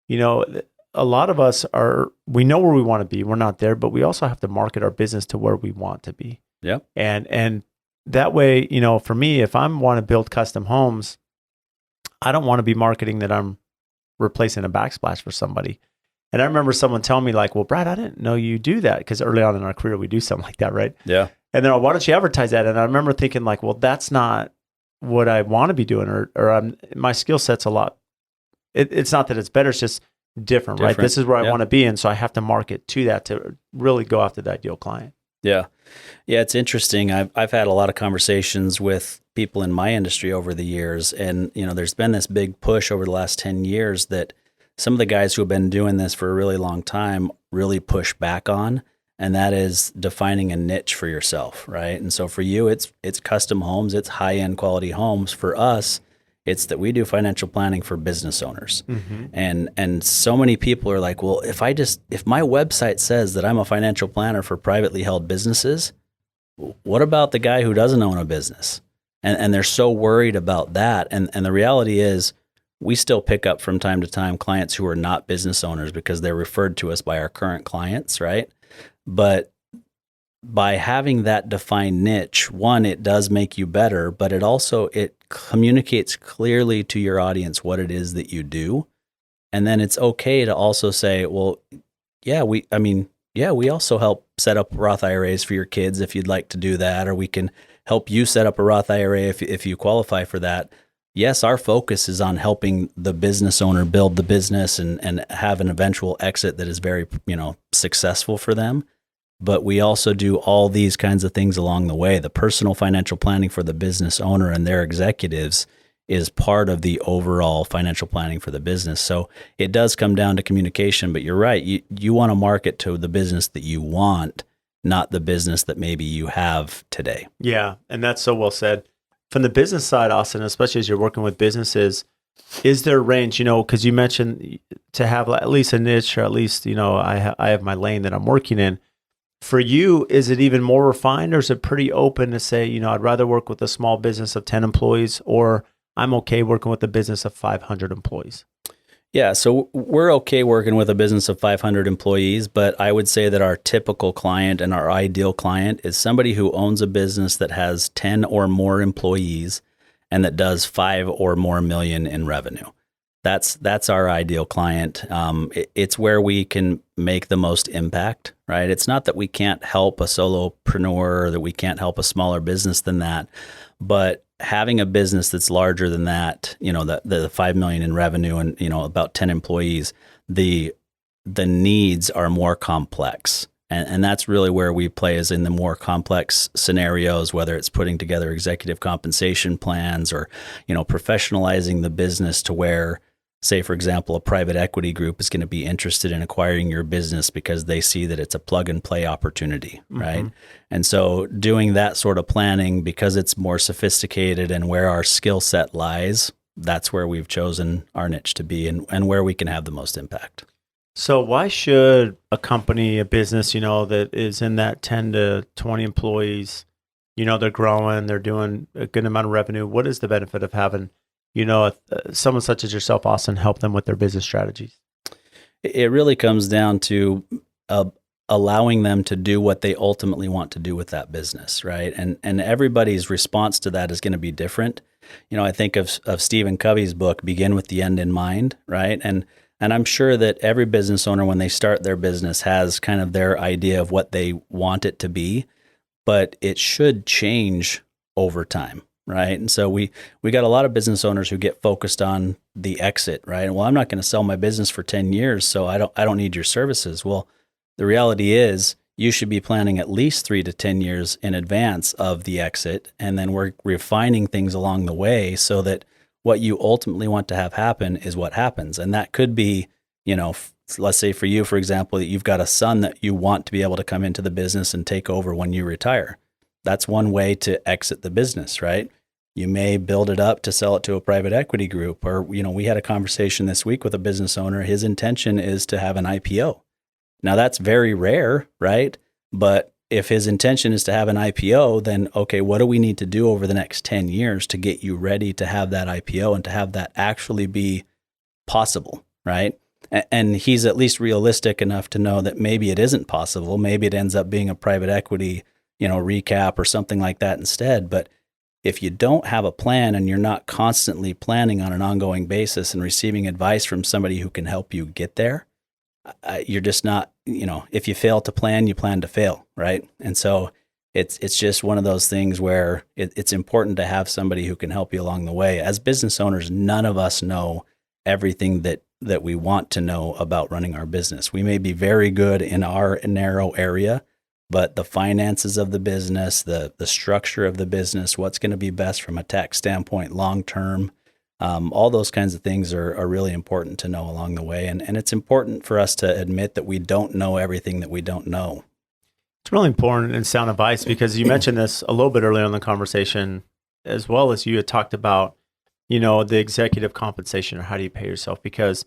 a lot of us we know where we want to be. We're not there, but we also have to market our business to where we want to be. Yeah. And that way, for me, if I want to build custom homes, I don't want to be marketing that I'm replacing a backsplash for somebody. And I remember someone telling me like, well, Brad, I didn't know you do that. Because early on in our career, we do something like that, right? Yeah. And then, why don't you advertise that? And I remember thinking like, well, that's not what I want to be doing, or my skill set's a lot. It's not that it's better, it's just different, right? This is where I want to be. And so I have to market to that to really go after the ideal client. Yeah. Yeah. It's interesting. I've had a lot of conversations with people in my industry over the years. And, there's been this big push over the last 10 years that some of the guys who have been doing this for a really long time really push back on. And that is defining a niche for yourself, right? And so for you, it's custom homes, it's high-end quality homes. For us, it's that we do financial planning for business owners. Mm-hmm. And so many people are like, well, if my website says that I'm a financial planner for privately held businesses, what about the guy who doesn't own a business? And they're so worried about that. And the reality is, we still pick up from time to time clients who are not business owners because they're referred to us by our current clients, right? But by having that defined niche, one, it does make you better, but it communicates clearly to your audience what it is that you do. And then it's okay to also say, well, we also help set up Roth IRAs for your kids if you'd like to do that, or we can help you set up a Roth IRA if you qualify for that. Yes, our focus is on helping the business owner build the business and have an eventual exit that is very, successful for them. But we also do all these kinds of things along the way. The personal financial planning for the business owner and their executives is part of the overall financial planning for the business. So it does come down to communication, but you're right. You want to market to the business that you want, not the business that maybe you have today. Yeah, and that's so well said. From the business side, Austin, especially as you're working with businesses, is there a range, because you mentioned to have at least a niche, or at least, I have my lane that I'm working in. For you, is it even more refined, or is it pretty open to say, I'd rather work with a small business of 10 employees, or I'm okay working with a business of 500 employees? Yeah, so we're okay working with a business of 500 employees, but I would say that our typical client and our ideal client is somebody who owns a business that has 10 or more employees and that does 5 or more million in revenue. That's our ideal client. It's where we can make the most impact, right? It's not that we can't help a solopreneur or that we can't help a smaller business than that, but having a business that's larger than that, the 5 million in revenue and, about 10 employees, the needs are more complex. And that's really where we play, is in the more complex scenarios, whether it's putting together executive compensation plans or, professionalizing the business to where, say, for example, a private equity group is going to be interested in acquiring your business because they see that it's a plug and play opportunity, right? Mm-hmm. And so doing that sort of planning, because it's more sophisticated and where our skill set lies, that's where we've chosen our niche to be and where we can have the most impact. So why should a company, a business, that is in that 10 to 20 employees, they're growing, they're doing a good amount of revenue. What is the benefit of having, someone such as yourself, Austin, help them with their business strategies? It really comes down to allowing them to do what they ultimately want to do with that business, right? And everybody's response to that is going to be different. I think of Stephen Covey's book, Begin with the End in Mind, right? And I'm sure that every business owner, when they start their business, has kind of their idea of what they want it to be, but it should change over time, right? And so we got a lot of business owners who get focused on the exit, right? Well, I'm not going to sell my business for 10 years, so I don't need your services. Well, the reality is you should be planning at least 3 to 10 years in advance of the exit, and then we're refining things along the way so that what you ultimately want to have happen is what happens. And that could be, let's say for you, for example, that you've got a son that you want to be able to come into the business and take over when you retire. That's one way to exit the business, right? You may build it up to sell it to a private equity group. Or, we had a conversation this week with a business owner. His intention is to have an IPO. Now that's very rare, right? But if his intention is to have an IPO, then okay, what do we need to do over the next 10 years to get you ready to have that IPO and to have that actually be possible, right? And he's at least realistic enough to know that maybe it isn't possible. Maybe it ends up being a private equity, recap or something like that instead. But if you don't have a plan and you're not constantly planning on an ongoing basis and receiving advice from somebody who can help you get there, you're just not, if you fail to plan, you plan to fail, right? And so it's just one of those things where it's important to have somebody who can help you along the way. As business owners, none of us know everything that we want to know about running our business. We may be very good in our narrow area, but the finances of the business, the structure of the business, what's going to be best from a tax standpoint long term, all those kinds of things are really important to know along the way. And it's important for us to admit that we don't know everything that we don't know. It's really important and sound advice, because you mentioned this a little bit earlier in the conversation, as well as you had talked about, the executive compensation, or how do you pay yourself? Because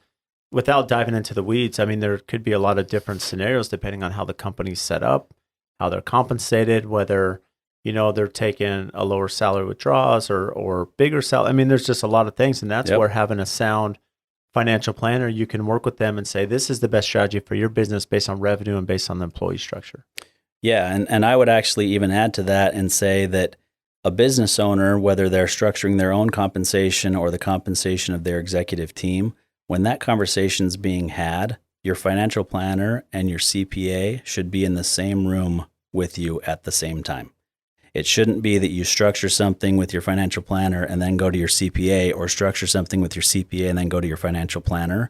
without diving into the weeds, there could be a lot of different scenarios depending on how the company's set up, how they're compensated, whether they're taking a lower salary withdrawals or bigger salary. There's just a lot of things. And that's where having a sound financial planner, you can work with them and say, this is the best strategy for your business based on revenue and based on the employee structure. Yeah. And I would actually even add to that and say that a business owner, whether they're structuring their own compensation or the compensation of their executive team, when that conversation's being had, your financial planner and your CPA should be in the same room with you at the same time. It shouldn't be that you structure something with your financial planner and then go to your CPA, or structure something with your CPA and then go to your financial planner.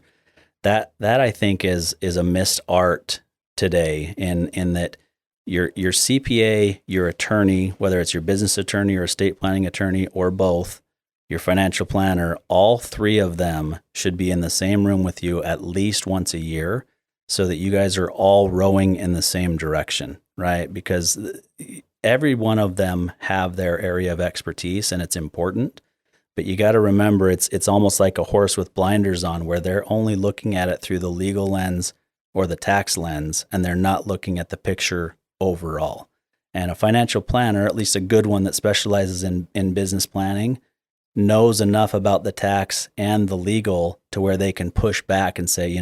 That I think is a missed art today, in that your CPA, your attorney, whether it's your business attorney or estate planning attorney or both, your financial planner, all three of them should be in the same room with you at least once a year, so that you guys are all rowing in the same direction, right? Because every one of them have their area of expertise, and it's important. But you got to remember, it's almost like a horse with blinders on, where they're only looking at it through the legal lens or the tax lens, and they're not looking at the picture overall. And a financial planner, at least a good one that specializes in business planning, knows enough about the tax and the legal to where they can push back and say,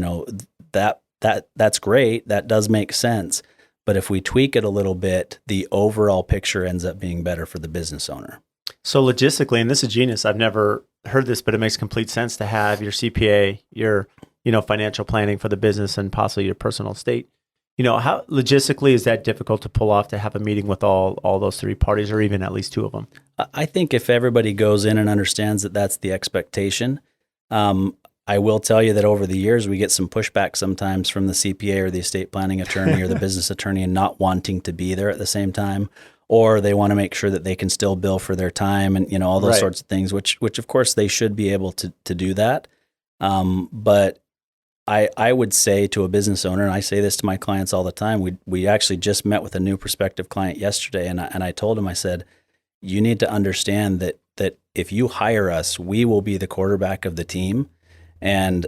that's great, that does make sense. But if we tweak it a little bit, the overall picture ends up being better for the business owner. So logistically, and this is genius, I've never heard this, but it makes complete sense to have your CPA, your financial planning for the business, and possibly your personal estate. How logistically is that difficult to pull off, to have a meeting with all those three parties, or even at least two of them? I think if everybody goes in and understands that that's the expectation, I will tell you that over the years, we get some pushback sometimes from the CPA or the estate planning attorney or the business attorney, and not wanting to be there at the same time, or they want to make sure that they can still bill for their time, and all those sorts of things, which of course they should be able to do that. But I would say to a business owner, and I say this to my clients all the time, we actually just met with a new prospective client yesterday, and I told him, I said, you need to understand that if you hire us, we will be the quarterback of the team. And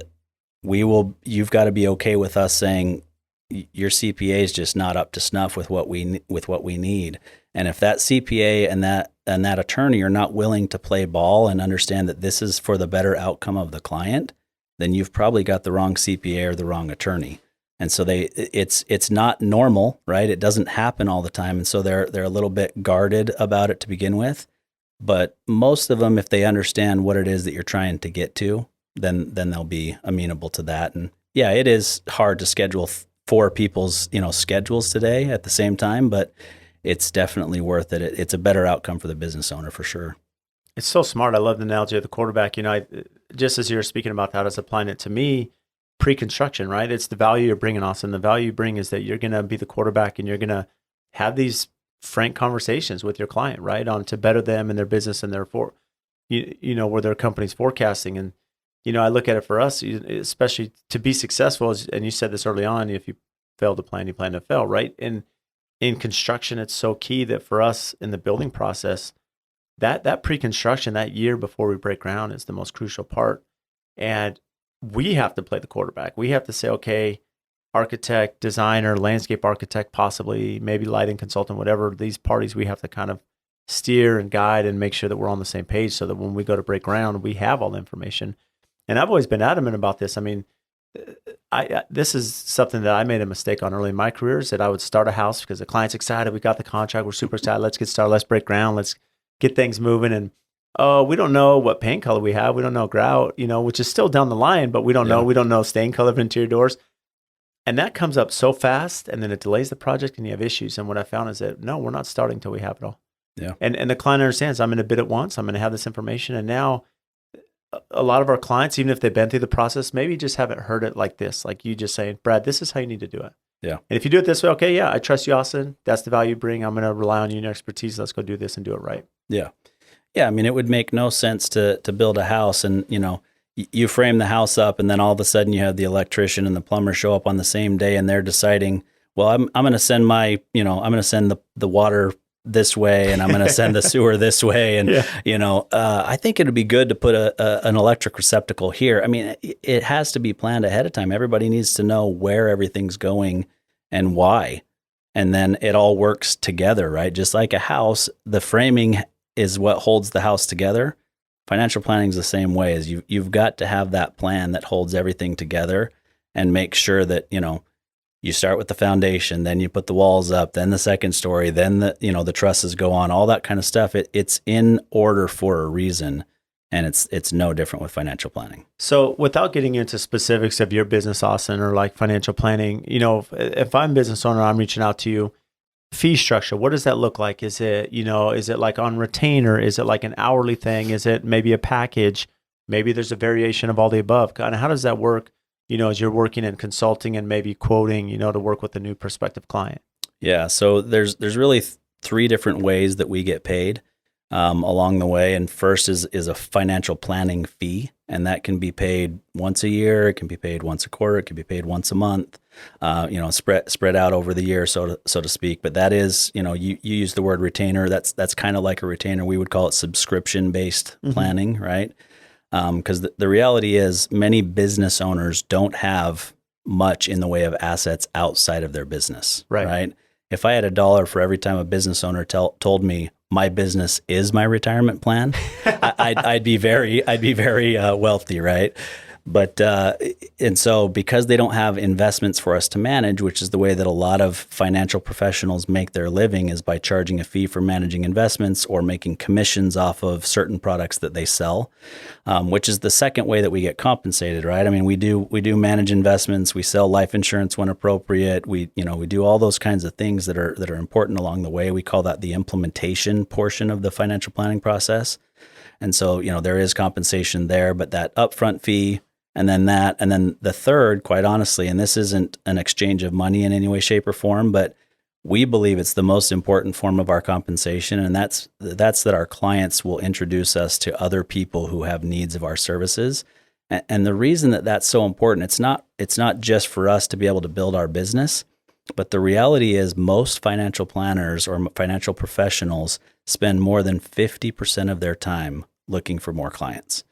you've got to be okay with us saying your CPA is just not up to snuff with what we need. And if that CPA and that attorney are not willing to play ball and understand that this is for the better outcome of the client, then you've probably got the wrong CPA or the wrong attorney. And so it's not normal, right? It doesn't happen all the time. And so they're a little bit guarded about it to begin with. But most of them, if they understand what it is that you're trying to get to, then they'll be amenable to that. And yeah, it is hard to schedule 4 people's, schedules today at the same time, but it's definitely worth it. It's a better outcome for the business owner for sure. It's so smart. I love the analogy of the quarterback. Just as you're speaking about that, I was applying it to me, pre-construction, right? It's the value you're bringing, Austin. The value you bring is that you're going to be the quarterback and you're going to have these frank conversations with your client, right? On to better them and their business and therefore, where their company's forecasting. And, I look at it for us, especially to be successful, and you said this early on, if you fail to plan, you plan to fail, right? And in construction, it's so key that for us in the building process, that pre-construction, that year before we break ground is the most crucial part. And we have to play the quarterback. We have to say, okay, architect, designer, landscape architect, possibly, maybe lighting consultant, whatever, these parties we have to kind of steer and guide and make sure that we're on the same page so that when we go to break ground, we have all the information. And I've always been adamant about this. I mean, this is something that I made a mistake on early in my career, is that I would start a house because the client's excited. We got the contract. We're super excited. Let's get started. Let's break ground. Let's get things moving. And we don't know what paint color we have. We don't know grout, which is still down the line, but we don't know. We don't know stain color of interior doors. And that comes up so fast, and then it delays the project and you have issues. And what I found is that, no, we're not starting until we have it all. Yeah. And the client understands, I'm going to bid it once. I'm going to have this information. And now a lot of our clients, even if they've been through the process, maybe just haven't heard it like this, like you just saying, Brad, this is how you need to do it. Yeah. And if you do it this way, okay, yeah, I trust you, Austin. That's the value you bring. I'm going to rely on you and your expertise. Let's go do this and do it right. Yeah. Yeah. I mean, it would make no sense to build a house and, you frame the house up and then all of a sudden you have the electrician and the plumber show up on the same day and they're deciding, well, I'm going to send I'm going to send the water this way and I'm going to send the sewer this way. And, I think it'd be good to put an electric receptacle here. I mean, it has to be planned ahead of time. Everybody needs to know where everything's going and why. And then it all works together, right? Just like a house, the framing is what holds the house together. Financial planning is the same way. As you've got to have that plan that holds everything together and make sure that, you start with the foundation, then you put the walls up, then the second story, then the trusses go on, all that kind of stuff. It's in order for a reason. And it's no different with financial planning. So without getting into specifics of your business, Austin, or like financial planning, if I'm a business owner, I'm reaching out to you, fee structure, what does that look like? Is it like on retainer? Is it like an hourly thing? Is it maybe a package? Maybe there's a variation of all the above. Kind of how does that work, as you're working in consulting and maybe quoting, to work with a new prospective client? Yeah. So there's really 3 different ways that we get paid along the way. And first is a financial planning fee. And that can be paid once a year. It can be paid once a quarter. It can be paid once a month, spread out over the year, so to speak. But that is, you use the word retainer. That's kind of like a retainer. We would call it subscription-based planning, right? Because the reality is many business owners don't have much in the way of assets outside of their business, right? If I had $1 for every time a business owner told me my business is my retirement plan, I'd be very wealthy, right? But and so because they don't have investments for us to manage, which is the way that a lot of financial professionals make their living, is by charging a fee for managing investments or making commissions off of certain products that they sell, which is the second way that we get compensated, right? I mean, we do manage investments, we sell life insurance when appropriate, we do all those kinds of things that are important along the way. We call that the implementation portion of the financial planning process. And so, there is compensation there, but that upfront fee, and then the third, quite honestly, and this isn't an exchange of money in any way, shape, or form, but we believe it's the most important form of our compensation, and that's that our clients will introduce us to other people who have needs of our services. And the reason that that's so important, it's not just for us to be able to build our business, but the reality is most financial planners or financial professionals spend more than 50% of their time looking for more clients.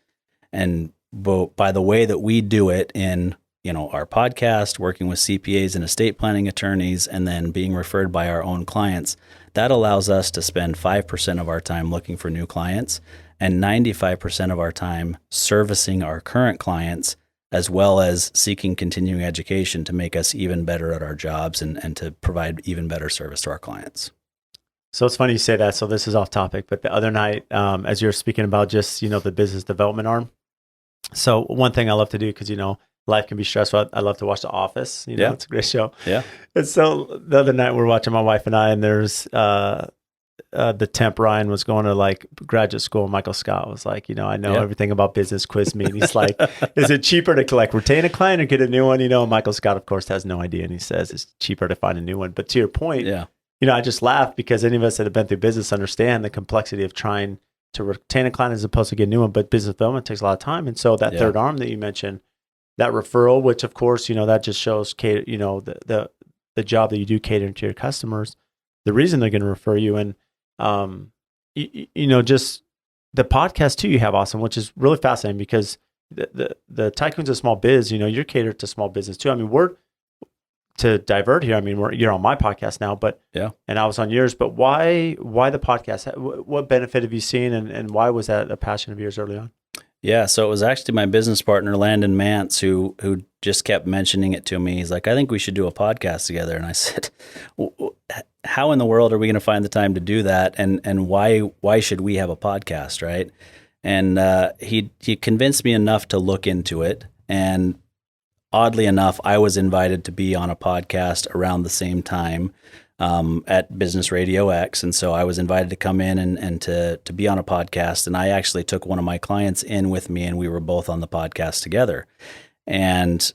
And by the way that we do it in, our podcast, working with CPAs and estate planning attorneys, and then being referred by our own clients, that allows us to spend 5% of our time looking for new clients and 95% of our time servicing our current clients, as well as seeking continuing education to make us even better at our jobs and to provide even better service to our clients. So it's funny you say that. So this is off topic, but the other night, as you're speaking about just, the business development arm. So one thing I love to do, because, life can be stressful. I love to watch The Office. It's a great show. Yeah. And so the other night we're watching, my wife and I, and there's the temp Ryan was going to like graduate school. And Michael Scott was like, I know everything about business, quiz me. And he's like, is it cheaper to like retain a client or get a new one? And Michael Scott, of course, has no idea. And he says it's cheaper to find a new one. But to your point, I just laugh because any of us that have been through business understand the complexity of trying to retain a client as opposed to get a new one. But business development takes a lot of time. And so that third arm that you mentioned, that referral, which of course, that just shows, the job that you do catering to your customers, the reason they're going to refer you. And, just the podcast too you have, Austin, which is really fascinating because the Tycoons of Small Biz, you're catered to small business too. I mean, we're to divert here. I mean, you're on my podcast now, but and I was on yours, but why the podcast? What benefit have you seen and why was that a passion of yours early on? Yeah, so it was actually my business partner, Landon Mance, who just kept mentioning it to me. He's like, I think we should do a podcast together. And I said, how in the world are we going to find the time to do that? And why should we have a podcast, right? And he convinced me enough to look into it. And oddly enough, I was invited to be on a podcast around the same time at Business Radio X. And so I was invited to come in and to be on a podcast. And I actually took one of my clients in with me and we were both on the podcast together. And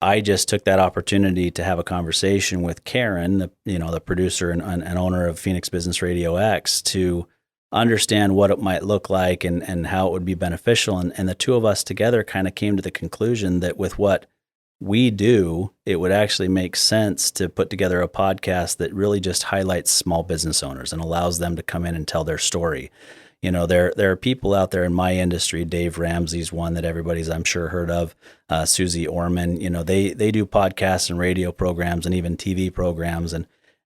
I just took that opportunity to have a conversation with Karen, the producer and owner of Phoenix Business Radio X, to understand what it might look like and how it would be beneficial. And the two of us together kind of came to the conclusion that with what we do, it would actually make sense to put together a podcast that really just highlights small business owners and allows them to come in and tell their story. There are people out there in my industry. Dave Ramsey's one that everybody's, I'm sure, heard of. Susie Orman, they do podcasts and radio programs and even TV programs.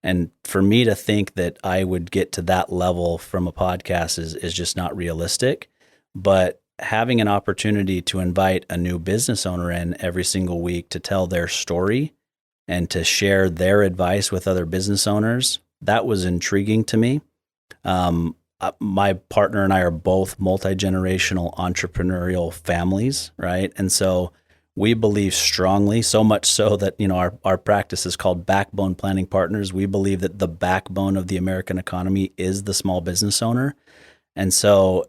And for me to think that I would get to that level from a podcast is just not realistic. But having an opportunity to invite a new business owner in every single week to tell their story and to share their advice with other business owners, that was intriguing to me. My partner and I are both multi-generational entrepreneurial families, right? And so we believe strongly, so much so that, our practice is called Backbone Planning Partners. We believe that the backbone of the American economy is the small business owner. And so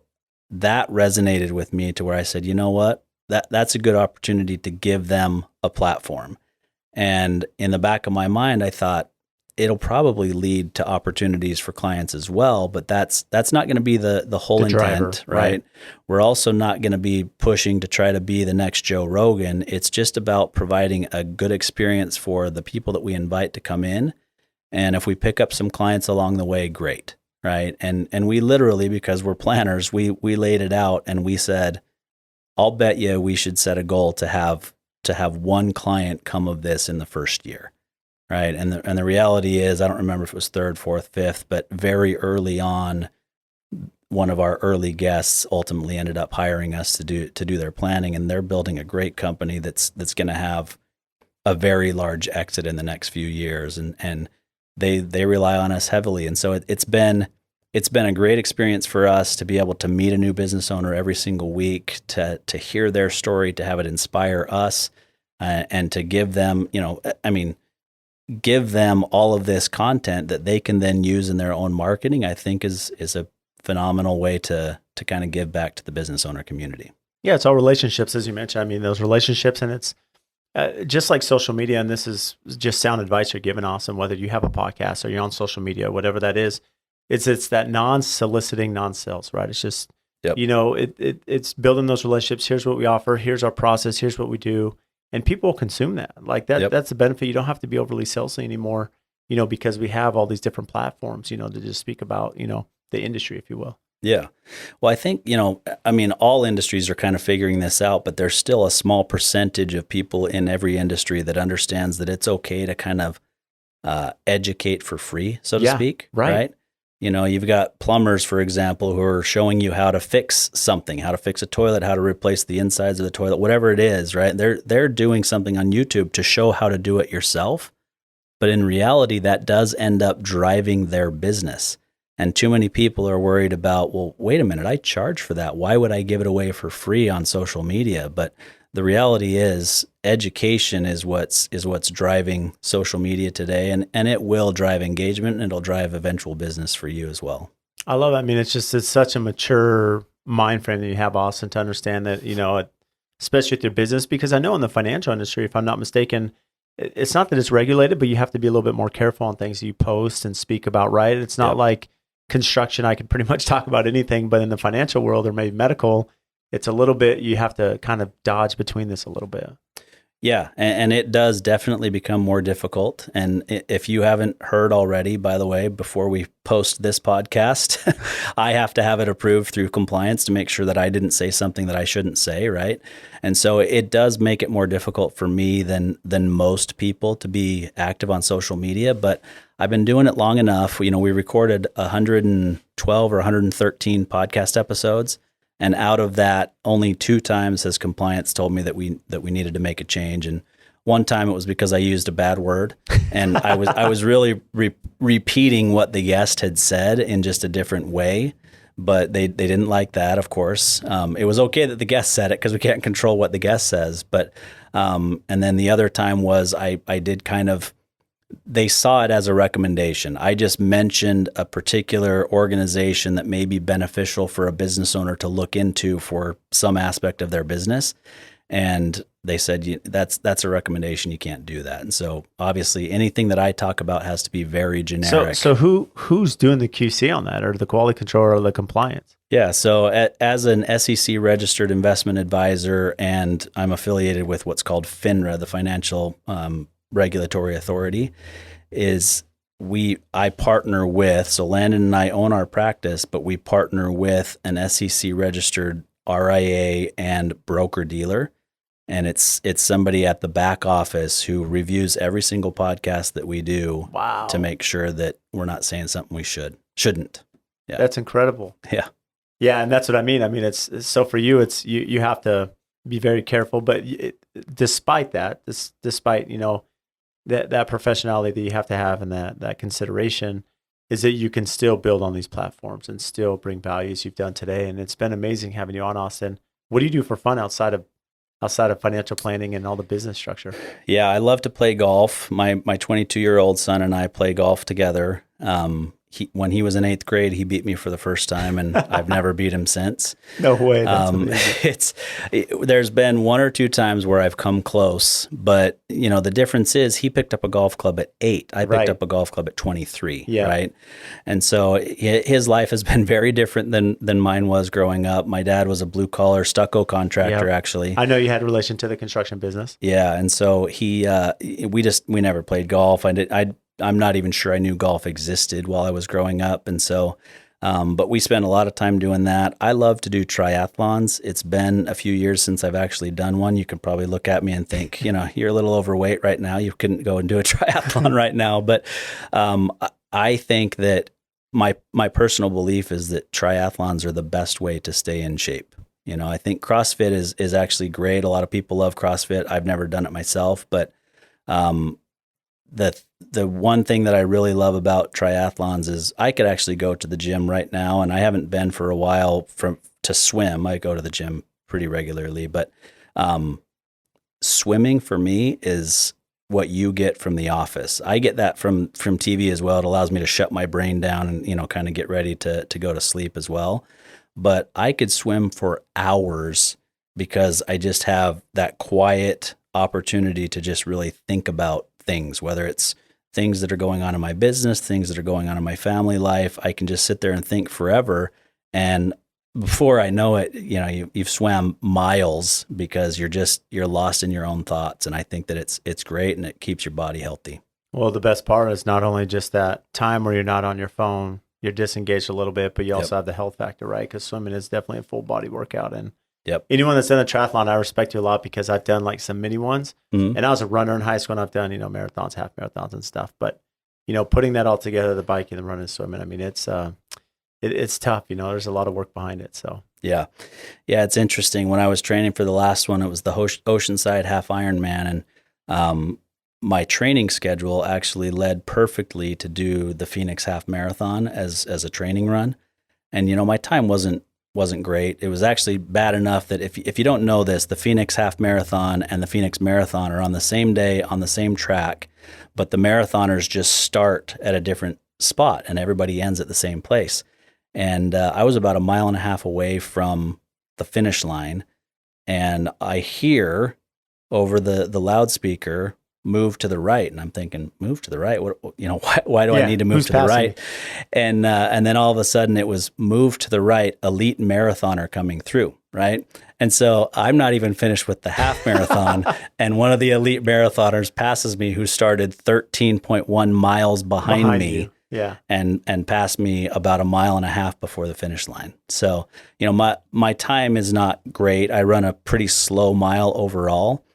that resonated with me to where I said, you know what, that's a good opportunity to give them a platform. And in the back of my mind, I thought it'll probably lead to opportunities for clients as well, but that's not going to be the whole intent, driver, right? We're also not going to be pushing to try to be the next Joe Rogan. It's just about providing a good experience for the people that we invite to come in. And if we pick up some clients along the way, great. Right. And we literally, because we're planners, we laid it out and we said, I'll bet you we should set a goal to have one client come of this in the first year. Right. And the reality is, I don't remember if it was third, fourth, fifth, but very early on, one of our early guests ultimately ended up hiring us to do their planning, and they're building a great company that's going to have a very large exit in the next few years. And they rely on us heavily. And so it's been a great experience for us to be able to meet a new business owner every single week, to hear their story, to have it inspire us, and to give them, give them all of this content that they can then use in their own marketing, I think is a phenomenal way to kind of give back to the business owner community. Yeah, it's all relationships, as you mentioned. I mean, those relationships, and it's just like social media, and this is just sound advice you're giving, Austin, whether you have a podcast or you're on social media, whatever that is, it's that non-soliciting, non-sales, right? It's just, it's building those relationships. Here's what we offer. Here's our process. Here's what we do. And people will consume that. Like that. That's the benefit. You don't have to be overly salesy anymore, because we have all these different platforms, to just speak about, the industry, if you will. Yeah. Well, I think, I mean, all industries are kind of figuring this out, but there's still a small percentage of people in every industry that understands that it's okay to kind of educate for free, so to speak. Right. You've got plumbers, for example, who are showing you how to fix something, how to fix a toilet, how to replace the insides of the toilet, whatever it is, right? They're doing something on YouTube to show how to do it yourself. But in reality, that does end up driving their business. And too many people are worried about, well, wait a minute, I charge for that. Why would I give it away for free on social media? But the reality is education is what's driving social media today, and it will drive engagement, and it'll drive eventual business for you as well. I love it. I mean, it's such a mature mind frame that you have, Austin, to understand that, especially with your business, because I know in the financial industry, if I'm not mistaken, it's not that it's regulated, but you have to be a little bit more careful on things you post and speak about, right? It's not like construction. I can pretty much talk about anything, but in the financial world or maybe medical, it's a little bit, you have to kind of dodge between this a little bit. Yeah, and it does definitely become more difficult. And if you haven't heard already, by the way, before we post this podcast, I have to have it approved through compliance to make sure that I didn't say something that I shouldn't say, right? And so it does make it more difficult for me than most people to be active on social media. But I've been doing it long enough. We recorded 112 or 113 podcast episodes. And out of that, only 2 times has compliance told me that we needed to make a change. And one time it was because I used a bad word, and I was really repeating what the guest had said in just a different way. But they didn't like that, of course. It was okay that the guest said it because we can't control what the guest says. But and then the other time was I did kind of. They saw it as a recommendation. I just mentioned a particular organization that may be beneficial for a business owner to look into for some aspect of their business. And they said, that's a recommendation. You can't do that. And so obviously anything that I talk about has to be very generic. So who's doing the QC on that, or the quality control or the compliance? Yeah. So as an SEC registered investment advisor, and I'm affiliated with what's called FINRA, the Financial Regulatory Authority, I partner with, so Landon and I own our practice, but we partner with an SEC registered RIA and broker dealer. And it's somebody at the back office who reviews every single podcast that we do. Wow. To make sure that we're not saying something we shouldn't. Yeah. That's incredible. Yeah. Yeah. And that's what I mean. I mean, it's so for you, it's, you have to be very careful, but despite that, despite, that professionality that you have to have and that consideration, is that you can still build on these platforms and still bring value as you've done today. And it's been amazing having you on, Austin. What do you do for fun outside of financial planning and all the business structure? Yeah, I love to play golf. My 22-year-old son and I play golf together. When he was in 8th grade, he beat me for the first time, and I've never beat him since. No way. There's been 1 or 2 times where I've come close, but the difference is he picked up a golf club at 8. I picked up a golf club at 23. Yeah. Right. And so his life has been very different than mine was growing up. My dad was a blue collar stucco contractor, actually. I know you had a relation to the construction business. Yeah. And so we never played golf. I'm not even sure I knew golf existed while I was growing up. And so, but we spent a lot of time doing that. I love to do triathlons. It's been a few years since I've actually done one. You can probably look at me and think, you're a little overweight right now. You couldn't go and do a triathlon right now. But I think that my personal belief is that triathlons are the best way to stay in shape. I think CrossFit is actually great. A lot of people love CrossFit. I've never done it myself, but the one thing that I really love about triathlons is I could actually go to the gym right now, and I haven't been for a while to swim. I go to the gym pretty regularly, but swimming for me is what you get from the office. I get that from TV as well. It allows me to shut my brain down and kind of get ready to go to sleep as well. But I could swim for hours because I just have that quiet opportunity to just really think about things, whether it's things that are going on in my business, things that are going on in my family life. I can just sit there and think forever. And before I know it, you've swam miles because you're lost in your own thoughts. And I think that it's great, and it keeps your body healthy. Well, the best part is not only just that time where you're not on your phone you're disengaged a little bit, but you also have the health factor, right? Because swimming is definitely a full body workout. And anyone that's done a triathlon, I respect you a lot because I've done like some mini ones. And I was a runner in high school, and I've done, marathons, half marathons and stuff. But, putting that all together, the biking, the running, swimming, I mean, it's tough. There's a lot of work behind it. So yeah, it's interesting. When I was training for the last one, it was the Oceanside Half Ironman, and my training schedule actually led perfectly to do the Phoenix Half Marathon as a training run. And my time wasn't great. It was actually bad enough that if you don't know this, the Phoenix Half Marathon and the Phoenix Marathon are on the same day on the same track, but the marathoners just start at a different spot and everybody ends at the same place. And I was about 1.5 miles away from the finish line, and I hear over the loudspeaker, "Move to the right," and I'm thinking, "Move to the right? What? Why do I need to move to the right?" And then all of a sudden, it was "Move to the right, elite marathoner coming through." Right, and so I'm not even finished with the half marathon, and one of the elite marathoners passes me, who started 13.1 miles behind me. You. Yeah. And passed me about 1.5 miles before the finish line. So, my time is not great. I run a pretty slow mile overall,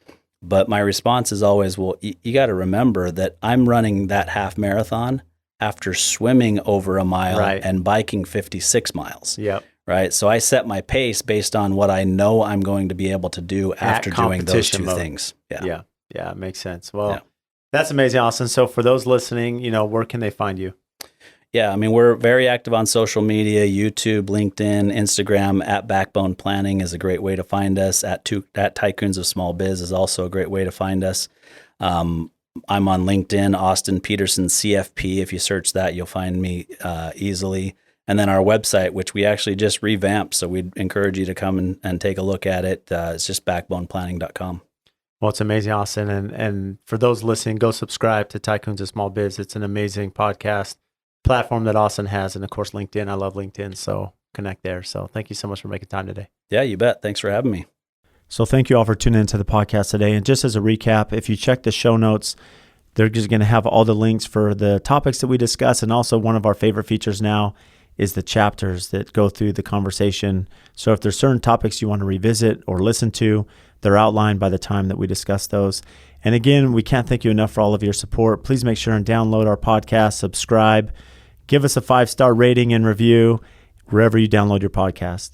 but my response is always, well, you got to remember that I'm running that half marathon after swimming over 1 mile and biking 56 miles. Yep. Right. So I set my pace based on what I know I'm going to be able to do after doing those two things. Yeah. Yeah. It makes sense. Well, that's amazing, Austin. So for those listening, where can they find you? Yeah, I mean, we're very active on social media, YouTube, LinkedIn, Instagram. At Backbone Planning is a great way to find us. At Tycoons of Small Biz is also a great way to find us. I'm on LinkedIn, Austin Peterson CFP. If you search that, you'll find me easily. And then our website, which we actually just revamped, so we'd encourage you to come and take a look at it. It's just backboneplanning.com. Well, it's amazing, Austin. And for those listening, go subscribe to Tycoons of Small Biz. It's an amazing podcast platform that Austin has, and of course LinkedIn. I love LinkedIn, so connect there. So thank you so much for making time today. Yeah, you bet. Thanks for having me. So thank you all for tuning into the podcast today. And just as a recap, if you check the show notes, they're just going to have all the links for the topics that we discuss, and also one of our favorite features now is the chapters that go through the conversation. So if there's certain topics you want to revisit or listen to, they're outlined by the time that we discuss those. And again, we can't thank you enough for all of your support. Please make sure and download our podcast, subscribe, give us a 5-star rating and review wherever you download your podcast.